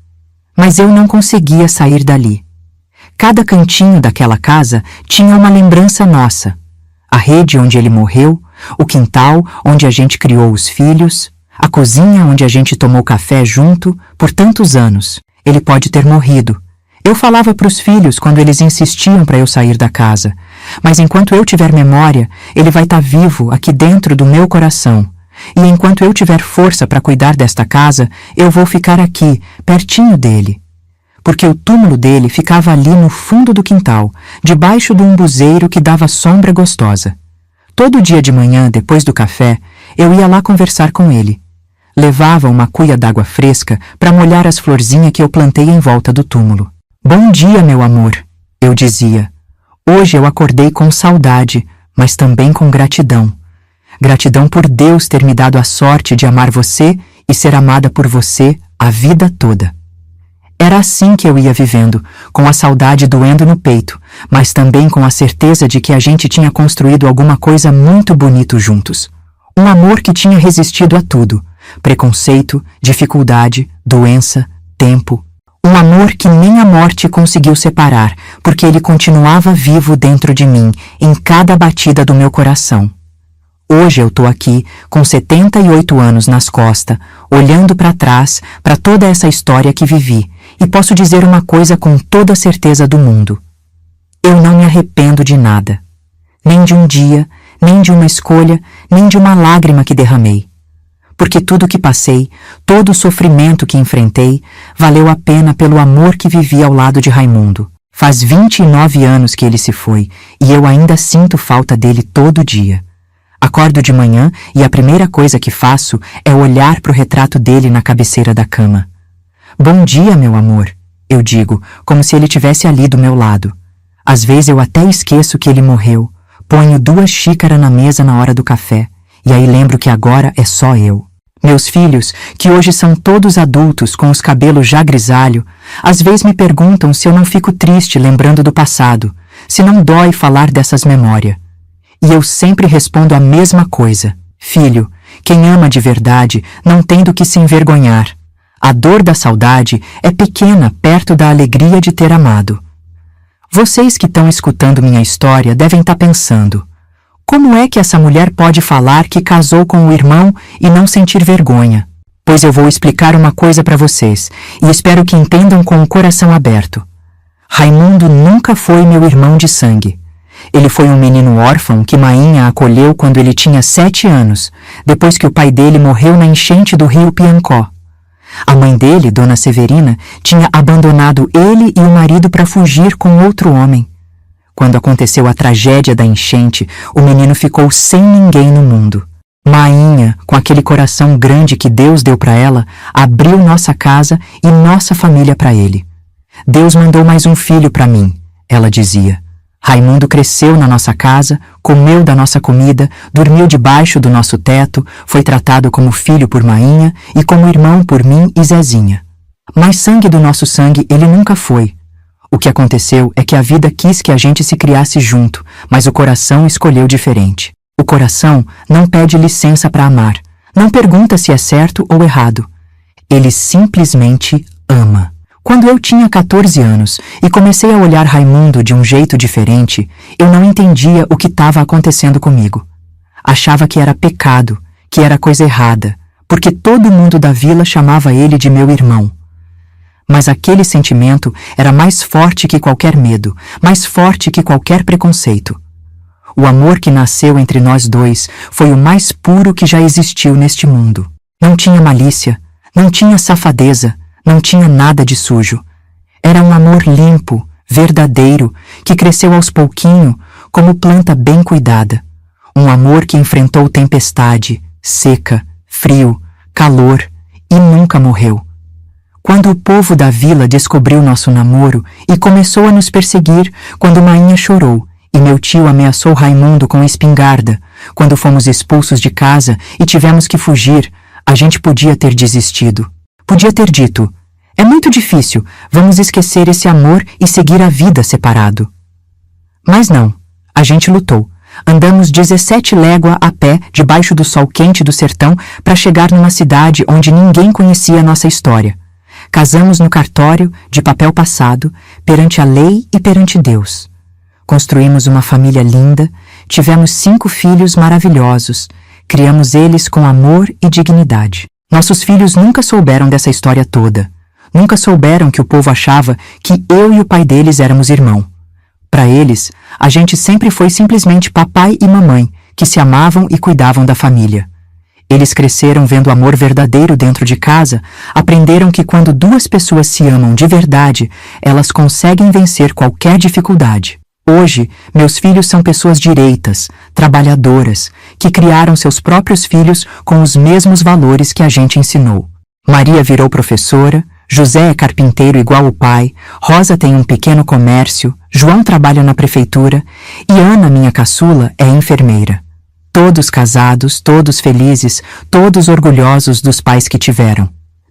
Speaker 1: Mas eu não conseguia sair dali. Cada cantinho daquela casa tinha uma lembrança nossa. A rede onde ele morreu, o quintal onde a gente criou os filhos, a cozinha onde a gente tomou café junto por tantos anos. Ele pode ter morrido. Eu falava para os filhos quando eles insistiam para eu sair da casa, mas enquanto eu tiver memória, ele vai estar vivo aqui dentro do meu coração. E enquanto eu tiver força para cuidar desta casa, eu vou ficar aqui, pertinho dele. Porque o túmulo dele ficava ali no fundo do quintal, debaixo do umbuzeiro que dava sombra gostosa. Todo dia de manhã, depois do café, eu ia lá conversar com ele. Levava uma cuia d'água fresca para molhar as florzinhas que eu plantei em volta do túmulo. Bom dia, meu amor, eu dizia. Hoje eu acordei com saudade, mas também com gratidão. Gratidão por Deus ter me dado a sorte de amar você e ser amada por você a vida toda. Era assim que eu ia vivendo, com a saudade doendo no peito, mas também com a certeza de que a gente tinha construído alguma coisa muito bonito juntos. Um amor que tinha resistido a tudo, preconceito, dificuldade, doença, tempo. Um amor que nem a morte conseguiu separar, porque ele continuava vivo dentro de mim, em cada batida do meu coração. Hoje eu estou aqui, com 78 anos nas costas, olhando para trás, para toda essa história que vivi, e posso dizer uma coisa com toda a certeza do mundo. Eu não me arrependo de nada. Nem de um dia, nem de uma escolha, nem de uma lágrima que derramei. Porque tudo que passei, todo o sofrimento que enfrentei, valeu a pena pelo amor que vivi ao lado de Raimundo. Faz 29 anos que ele se foi, e eu ainda sinto falta dele todo dia. Acordo de manhã e a primeira coisa que faço é olhar para o retrato dele na cabeceira da cama. Bom dia, meu amor, eu digo, como se ele tivesse ali do meu lado. Às vezes eu até esqueço que ele morreu, ponho 2 xícaras na mesa na hora do café, e aí lembro que agora é só eu. Meus filhos, que hoje são todos adultos com os cabelos já grisalho, às vezes me perguntam se eu não fico triste lembrando do passado, se não dói falar dessas memórias. E eu sempre respondo a mesma coisa. Filho, quem ama de verdade não tem do que se envergonhar. A dor da saudade é pequena perto da alegria de ter amado. Vocês que estão escutando minha história devem estar pensando: como é que essa mulher pode falar que casou com o irmão e não sentir vergonha? Pois eu vou explicar uma coisa para vocês, e espero que entendam com o coração aberto. Raimundo nunca foi meu irmão de sangue. Ele foi um menino órfão que Mainha acolheu quando ele tinha 7 anos, depois que o pai dele morreu na enchente do rio Piancó. A mãe dele, Dona Severina, tinha abandonado ele e o marido para fugir com outro homem. Quando aconteceu a tragédia da enchente, o menino ficou sem ninguém no mundo. Mainha, com aquele coração grande que Deus deu para ela, abriu nossa casa e nossa família para ele. Deus mandou mais um filho para mim, ela dizia. Raimundo cresceu na nossa casa, comeu da nossa comida, dormiu debaixo do nosso teto, foi tratado como filho por Mainha e como irmão por mim e Zezinha. Mas sangue do nosso sangue ele nunca foi. O que aconteceu é que a vida quis que a gente se criasse junto, mas o coração escolheu diferente. O coração não pede licença para amar, não pergunta se é certo ou errado. Ele simplesmente ama. Quando eu tinha 14 anos e comecei a olhar Raimundo de um jeito diferente, eu não entendia o que estava acontecendo comigo. Achava que era pecado, que era coisa errada, porque todo mundo da vila chamava ele de meu irmão. Mas aquele sentimento era mais forte que qualquer medo, mais forte que qualquer preconceito. O amor que nasceu entre nós dois foi o mais puro que já existiu neste mundo. Não tinha malícia, não tinha safadeza, não tinha nada de sujo. Era um amor limpo, verdadeiro, que cresceu aos pouquinho, como planta bem cuidada. Um amor que enfrentou tempestade, seca, frio, calor e nunca morreu. Quando o povo da vila descobriu nosso namoro e começou a nos perseguir, quando Mainha chorou e meu tio ameaçou Raimundo com espingarda, quando fomos expulsos de casa e tivemos que fugir, a gente podia ter desistido. Podia ter dito, é muito difícil, vamos esquecer esse amor e seguir a vida separado. Mas não, a gente lutou. Andamos 17 léguas a pé debaixo do sol quente do sertão para chegar numa cidade onde ninguém conhecia a nossa história. Casamos no cartório, de papel passado, perante a lei e perante Deus. Construímos uma família linda, tivemos 5 filhos maravilhosos, criamos eles com amor e dignidade. Nossos filhos nunca souberam dessa história toda. Nunca souberam que o povo achava que eu e o pai deles éramos irmão. Para eles, a gente sempre foi simplesmente papai e mamãe, que se amavam e cuidavam da família. Eles cresceram vendo amor verdadeiro dentro de casa, aprenderam que quando 2 pessoas se amam de verdade, elas conseguem vencer qualquer dificuldade. Hoje, meus filhos são pessoas direitas, trabalhadoras, que criaram seus próprios filhos com os mesmos valores que a gente ensinou. Maria virou professora, José é carpinteiro igual o pai, Rosa tem um pequeno comércio, João trabalha na prefeitura e Ana, minha caçula, é enfermeira. Todos casados, todos felizes, todos orgulhosos dos pais que tiveram.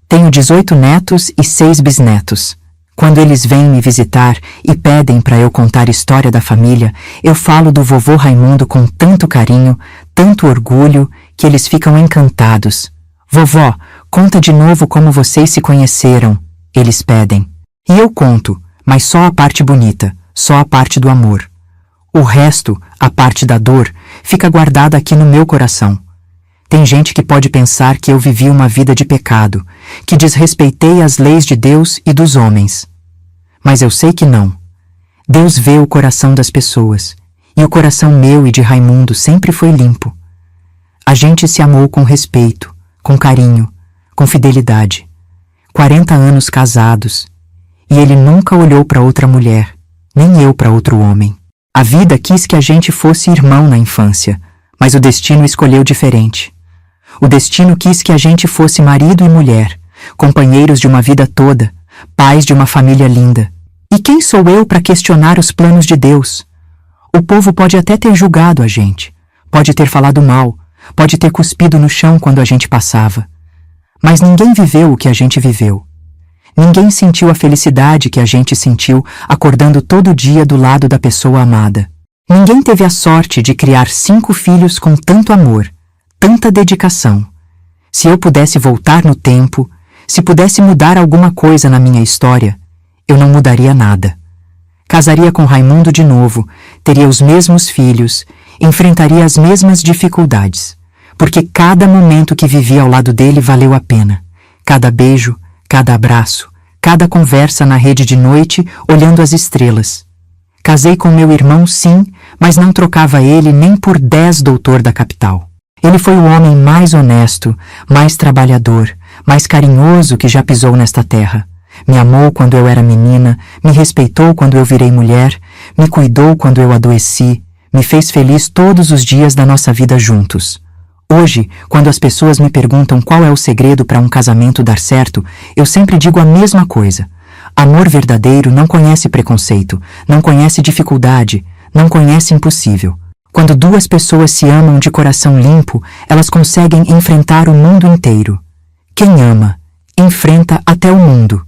Speaker 1: Tenho 18 netos e 6 bisnetos. Quando eles vêm me visitar e pedem para eu contar a história da família, eu falo do vovô Raimundo com tanto carinho, tanto orgulho, que eles ficam encantados. Vovó, conta de novo como vocês se conheceram, eles pedem. E eu conto, mas só a parte bonita, só a parte do amor. O resto, a parte da dor, fica guardada aqui no meu coração. Tem gente que pode pensar que eu vivi uma vida de pecado, que desrespeitei as leis de Deus e dos homens. Mas eu sei que não. Deus vê o coração das pessoas, e o coração meu e de Raimundo sempre foi limpo. A gente se amou com respeito, com carinho, com fidelidade. 40 anos casados, e ele nunca olhou para outra mulher, nem eu para outro homem. A vida quis que a gente fosse irmão na infância, mas o destino escolheu diferente. O destino quis que a gente fosse marido e mulher, companheiros de uma vida toda, pais de uma família linda. E quem sou eu para questionar os planos de Deus? O povo pode até ter julgado a gente, pode ter falado mal, pode ter cuspido no chão quando a gente passava. Mas ninguém viveu o que a gente viveu. Ninguém sentiu a felicidade que a gente sentiu acordando todo dia do lado da pessoa amada. Ninguém teve a sorte de criar 5 filhos com tanto amor, tanta dedicação. Se eu pudesse voltar no tempo, se pudesse mudar alguma coisa na minha história, eu não mudaria nada. Casaria com Raimundo de novo, teria os mesmos filhos, enfrentaria as mesmas dificuldades, porque cada momento que vivi ao lado dele valeu a pena. Cada beijo, cada abraço, cada conversa na rede de noite olhando as estrelas. Casei com meu irmão, sim, mas não trocava ele nem por 10 doutor da capital. Ele foi o homem mais honesto, mais trabalhador, mais carinhoso que já pisou nesta terra. Me amou quando eu era menina, me respeitou quando eu virei mulher, me cuidou quando eu adoeci, me fez feliz todos os dias da nossa vida juntos. Hoje, quando as pessoas me perguntam qual é o segredo para um casamento dar certo, eu sempre digo a mesma coisa. Amor verdadeiro não conhece preconceito, não conhece dificuldade, não conhece impossível. Quando duas pessoas se amam de coração limpo, elas conseguem enfrentar o mundo inteiro. Quem ama, enfrenta até o mundo.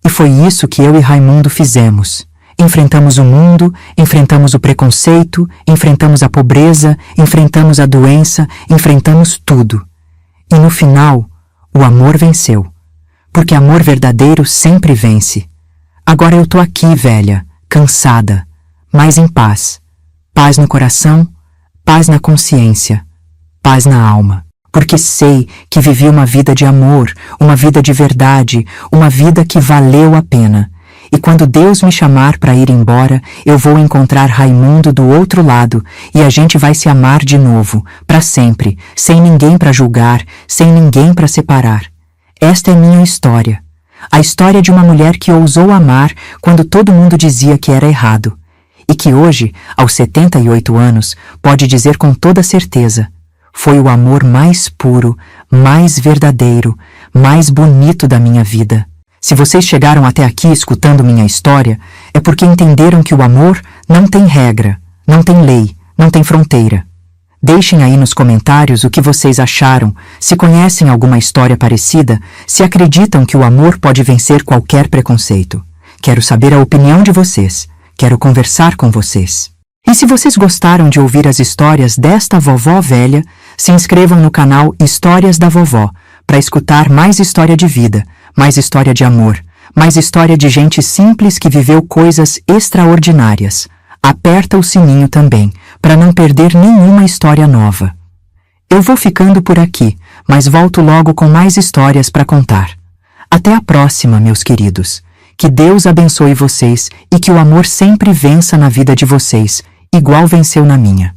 Speaker 1: E foi isso que eu e Raimundo fizemos. Enfrentamos o mundo, enfrentamos o preconceito, enfrentamos a pobreza, enfrentamos a doença, enfrentamos tudo. E no final, o amor venceu. Porque amor verdadeiro sempre vence. Agora eu tô aqui, velha, cansada, mas em paz. Paz no coração, paz na consciência, paz na alma. Porque sei que vivi uma vida de amor, uma vida de verdade, uma vida que valeu a pena. E quando Deus me chamar para ir embora, eu vou encontrar Raimundo do outro lado e a gente vai se amar de novo, para sempre, sem ninguém para julgar, sem ninguém para separar. Esta é minha história. A história de uma mulher que ousou amar quando todo mundo dizia que era errado. E que hoje, aos 78 anos, pode dizer com toda certeza: foi o amor mais puro, mais verdadeiro, mais bonito da minha vida. Se vocês chegaram até aqui escutando minha história, é porque entenderam que o amor não tem regra, não tem lei, não tem fronteira. Deixem aí nos comentários o que vocês acharam, se conhecem alguma história parecida, se acreditam que o amor pode vencer qualquer preconceito. Quero saber a opinião de vocês. Quero conversar com vocês. E se vocês gostaram de ouvir as histórias desta vovó velha, se inscrevam no canal Histórias da Vovó para escutar mais história de vida, mais história de amor, mais história de gente simples que viveu coisas extraordinárias. Aperta o sininho também, para não perder nenhuma história nova. Eu vou ficando por aqui, mas volto logo com mais histórias para contar. Até a próxima, meus queridos. Que Deus abençoe vocês e que o amor sempre vença na vida de vocês, igual venceu na minha.